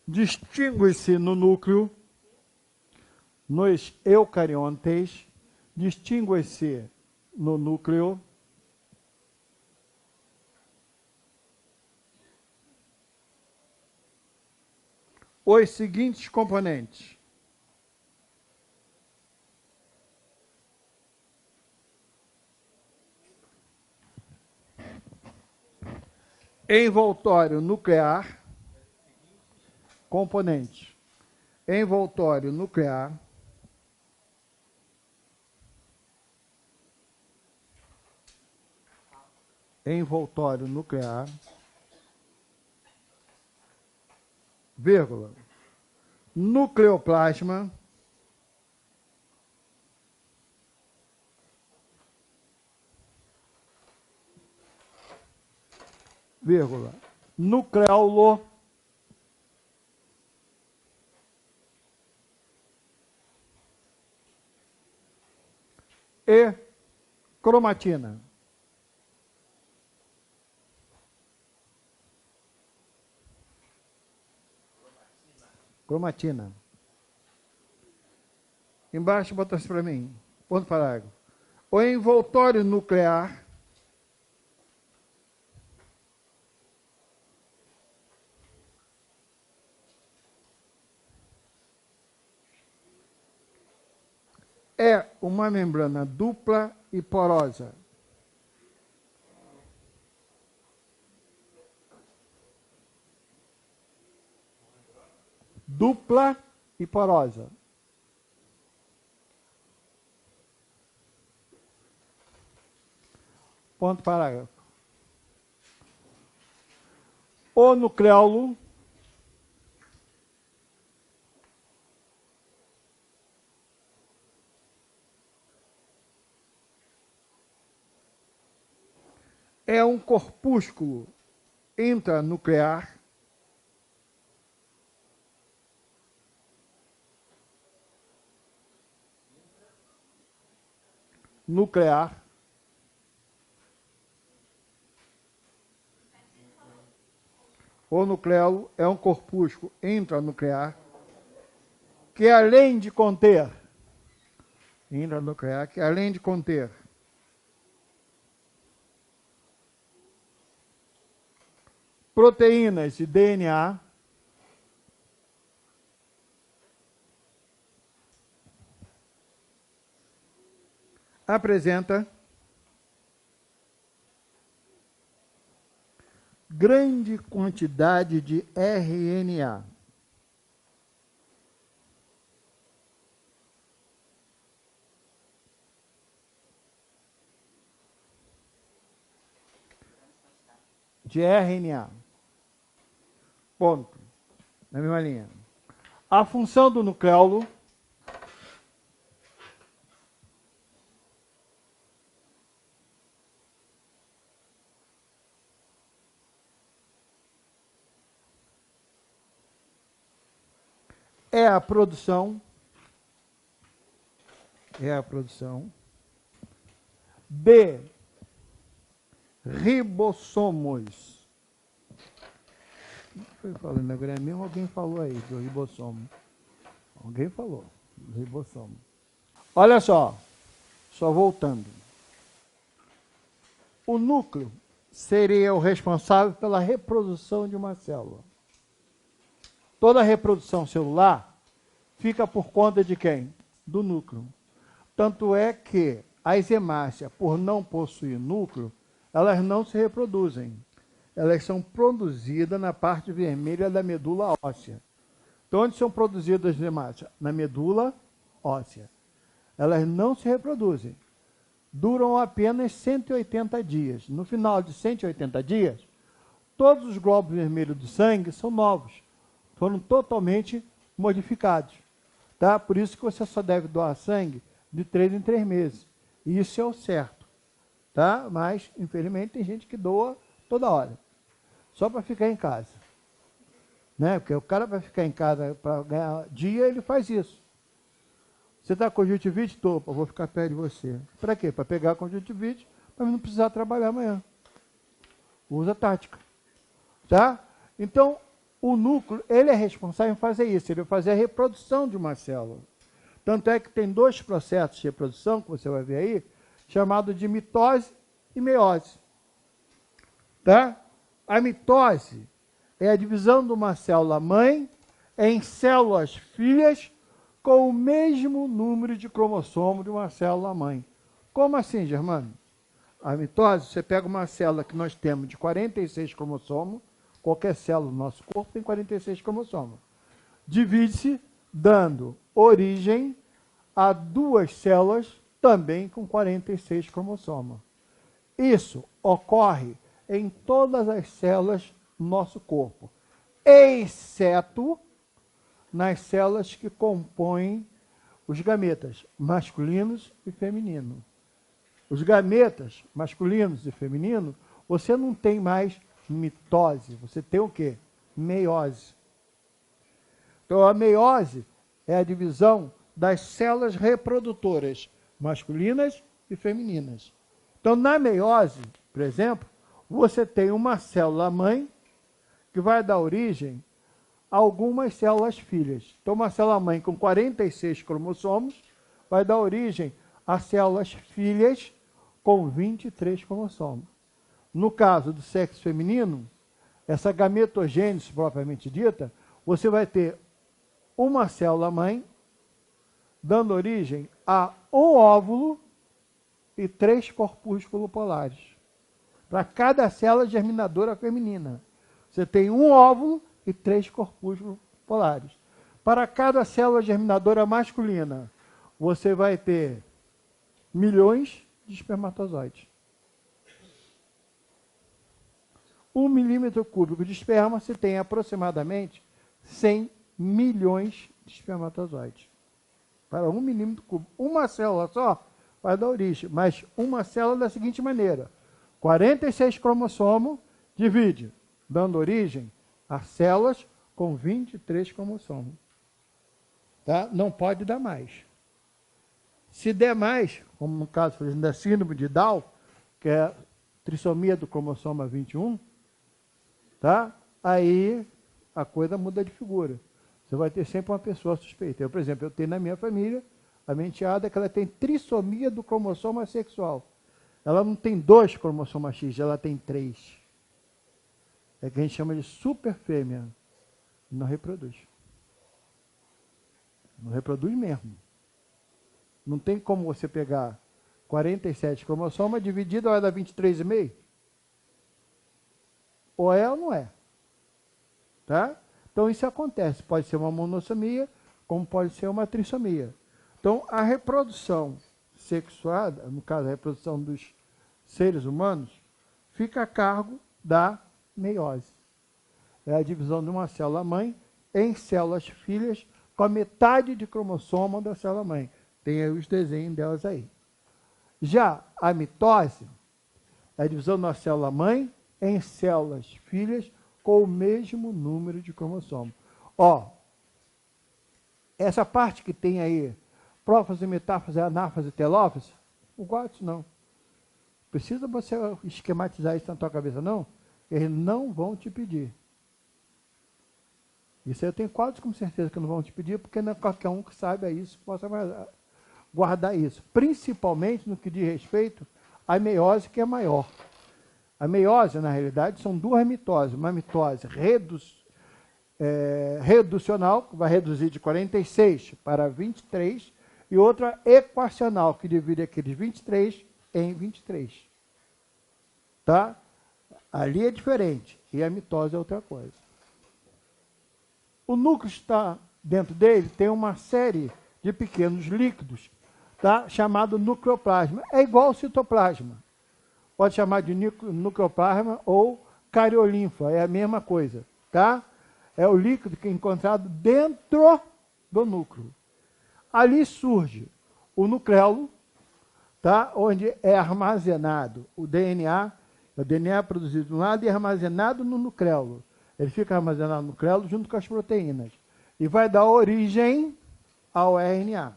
distingue-se no núcleo, nos eucariontes, distingue-se no núcleo os seguintes componentes: envoltório nuclear, componentes, envoltório nuclear, envoltório nuclear, vírgula, nucleoplasma, vírgula, nucleolo, e cromatina. Cromatina. Embaixo, bota isso para mim. Ponto parágrafo. O envoltório nuclear é uma membrana dupla e porosa. Dupla e porosa. Ponto parágrafo. O nucleolo é um corpúsculo intranuclear nuclear o nucleolo é um corpúsculo intranuclear que além de conter proteínas de DNA, apresenta grande quantidade de RNA. De RNA. Ponto. Na mesma linha. A função do nucleolo é a produção de ribossomos. Foi falando agora mesmo, alguém falou aí do ribossomo. Alguém falou do ribossomo. Olha só voltando. O núcleo seria o responsável pela reprodução de uma célula. Toda a reprodução celular fica por conta de quem? Do núcleo. Tanto é que as hemácias, por não possuir núcleo, elas não se reproduzem. Elas são produzidas na parte vermelha da medula óssea. Então, onde são produzidas as hemácias? Na medula óssea. Elas não se reproduzem. Duram apenas 180 dias. No final de 180 dias, todos os glóbulos vermelhos do sangue são novos. Foram totalmente modificados. Tá? Por isso que você só deve doar sangue de 3 em 3 meses. E isso é o certo. Tá? Mas, infelizmente, tem gente que doa toda hora. Só para ficar em casa. Né? Porque o cara vai ficar em casa para ganhar dia, ele faz isso. Você está com conjuntivite? Topa, vou ficar perto de você. Para quê? Para pegar a conjuntivite, para não precisar trabalhar amanhã. Usa tática. Tá? Então, o núcleo, ele é responsável em fazer isso, ele vai fazer a reprodução de uma célula. Tanto é que tem dois processos de reprodução, que você vai ver aí, chamado de mitose e meiose. Tá? A mitose é a divisão de uma célula mãe em células filhas com o mesmo número de cromossomo de uma célula mãe. Como assim, Germano? A mitose, você pega uma célula que nós temos de 46 cromossomos, qualquer célula do nosso corpo tem 46 cromossomos. Divide-se dando origem a duas células também com 46 cromossomos. Isso ocorre em todas as células do nosso corpo, exceto nas células que compõem os gametas masculinos e femininos. Os gametas masculinos e femininos, você não tem mais mitose, você tem o quê? Meiose. Então, a meiose é a divisão das células reprodutoras masculinas e femininas. Então, na meiose, por exemplo, você tem uma célula mãe que vai dar origem a algumas células filhas. Então, uma célula mãe com 46 cromossomos vai dar origem a células filhas com 23 cromossomos. No caso do sexo feminino, essa gametogênese propriamente dita, você vai ter uma célula mãe dando origem a um óvulo e 3 corpúsculos polares. Para cada célula germinadora feminina, você tem um óvulo e 3 corpúsculos polares. Para cada célula germinadora masculina, você vai ter milhões de espermatozoides. 1 milímetro cúbico de esperma, você tem aproximadamente 100 milhões de espermatozoides. Para 1 milímetro cúbico. Uma célula só vai dar origem, mas uma célula da seguinte maneira: 46 cromossomos divide, dando origem a células com 23 cromossomos. Tá? Não pode dar mais. Se der mais, como no caso da síndrome de Down, que é a trissomia do cromossoma 21, tá? Aí a coisa muda de figura. Você vai ter sempre uma pessoa suspeita. Eu, por exemplo, eu tenho na minha família a minha enteada que ela tem trissomia do cromossoma sexual. Ela não tem 2 cromossomas X, ela tem 3. É que a gente chama de superfêmea. Não reproduz. Não reproduz mesmo. Não tem como você pegar 47 cromossomas dividido, vai dar 23,5? Ou é ou não é. Tá? Então isso acontece. Pode ser uma monossomia, como pode ser uma trissomia. Então a reprodução sexuada, no caso a reprodução dos seres humanos, fica a cargo da meiose. É a divisão de uma célula mãe em células filhas com a metade de cromossomo da célula mãe. Tem aí os desenhos delas aí. Já a mitose é a divisão de uma célula mãe em células filhas com o mesmo número de cromossomos. Ó, essa parte que tem aí, prófase, metáfase, anáfase, telófase, não gosto disso não. Precisa você esquematizar isso na tua cabeça, não? Eles não vão te pedir. Isso eu tenho quase com certeza que não vão te pedir, porque não é qualquer um que saiba isso, que possa guardar isso. Principalmente no que diz respeito à meiose, que é maior. A meiose, na realidade, são duas mitoses. Uma mitose reducional, que vai reduzir de 46 para 23, e outra equacional, que divide aqueles 23 em 23. Tá? Ali é diferente, e a mitose é outra coisa. O núcleo está dentro dele, tem uma série de pequenos líquidos, tá? Chamado nucleoplasma. É igual ao citoplasma. Pode chamar de nucleoplasma ou cariolinfa, é a mesma coisa. Tá? É o líquido que é encontrado dentro do núcleo. Ali surge o nucleolo, tá? Onde é armazenado o DNA. O DNA é produzido de um lado e é armazenado no nucleolo. Ele fica armazenado no nucleolo junto com as proteínas. E vai dar origem ao RNA.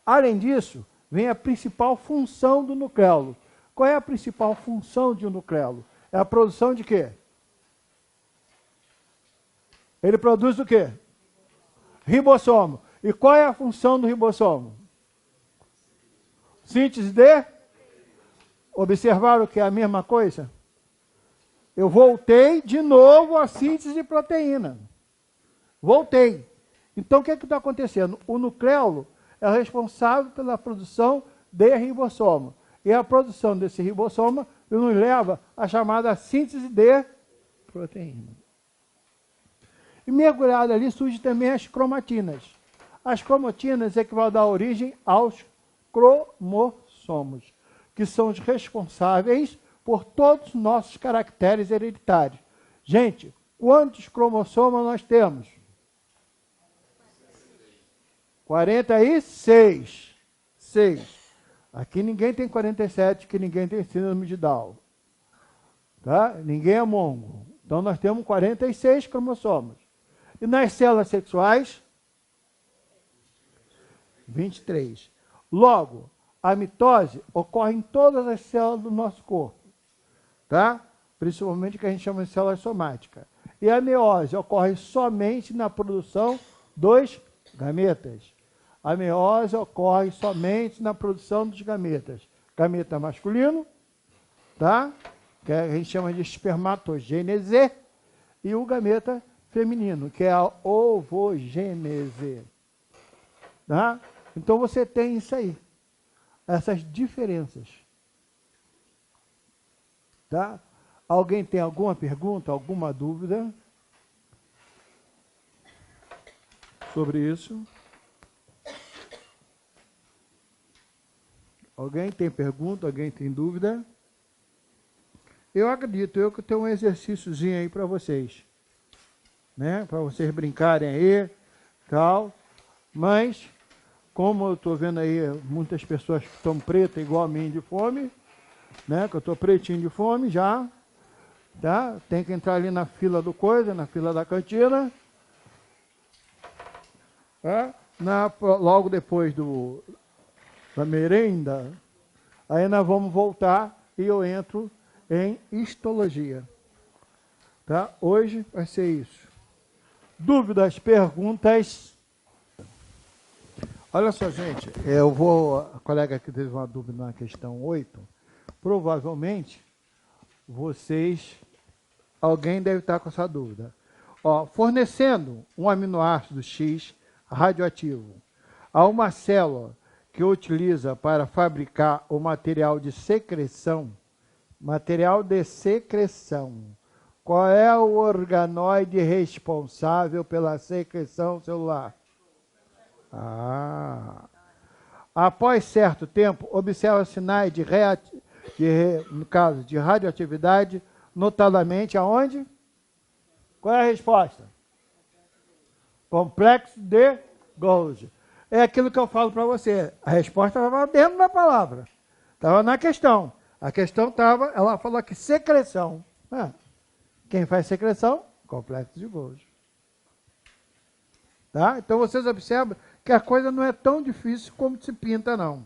Além disso, vem a principal função do nucleolo. Qual é a principal função de um nucleolo? É a produção de quê? Ele produz o quê? Ribossomo. E qual é a função do ribossomo? Síntese de? Observaram que é a mesma coisa? Eu voltei de novo à síntese de proteína. Voltei. Então, o que está acontecendo? O nucleolo é responsável pela produção de ribossomo. E a produção desse ribossomo nos leva à chamada síntese de proteína. E mergulhado ali surgem também as cromatinas. As cromatinas é que vão dar origem aos cromossomos, que são os responsáveis por todos os nossos caracteres hereditários. Gente, quantos cromossomas nós temos? 46. 6. Aqui ninguém tem 47, que ninguém tem síndrome de Down. Tá? Ninguém é mongo. Então nós temos 46 cromossomos. E nas células sexuais, 23. Logo, a mitose ocorre em todas as células do nosso corpo, tá? Principalmente o que a gente chama de células somáticas. E a meiose ocorre somente na produção dos gametas. A meiose ocorre somente na produção dos gametas. Gameta masculino, tá? Que a gente chama de espermatogênese, e o gameta feminino, que é a ovogênese. Tá? Então você tem isso aí, essas diferenças. Tá? Alguém tem alguma pergunta, alguma dúvida sobre isso? Alguém tem pergunta? Alguém tem dúvida? Eu acredito, eu que tenho um exercíciozinho aí para vocês, né? Para vocês brincarem aí, tal. Mas, como eu estou vendo aí muitas pessoas que estão pretas igual a mim de fome, né? Que eu estou pretinho de fome já, tá? Tem que entrar ali na fila do coisa, na fila da cantina, tá? Logo depois da merenda, aí nós vamos voltar e eu entro em histologia. Tá? Hoje vai ser isso. Dúvidas, perguntas? Olha só, gente, a colega que teve uma dúvida na questão 8, provavelmente alguém deve estar com essa dúvida. Ó, fornecendo um aminoácido X radioativo a uma célula que utiliza para fabricar o material de secreção, qual é o organoide responsável pela secreção celular? Após certo tempo, observa sinais no caso de radioatividade, notadamente aonde? Qual é a resposta? Complexo de Golgi. É aquilo que eu falo para você. A resposta estava dentro da palavra. Estava na questão. A questão estava, ela falou que secreção. Quem faz secreção? Complexo de Golgi. Tá? Então vocês observam que a coisa não é tão difícil como se pinta, não.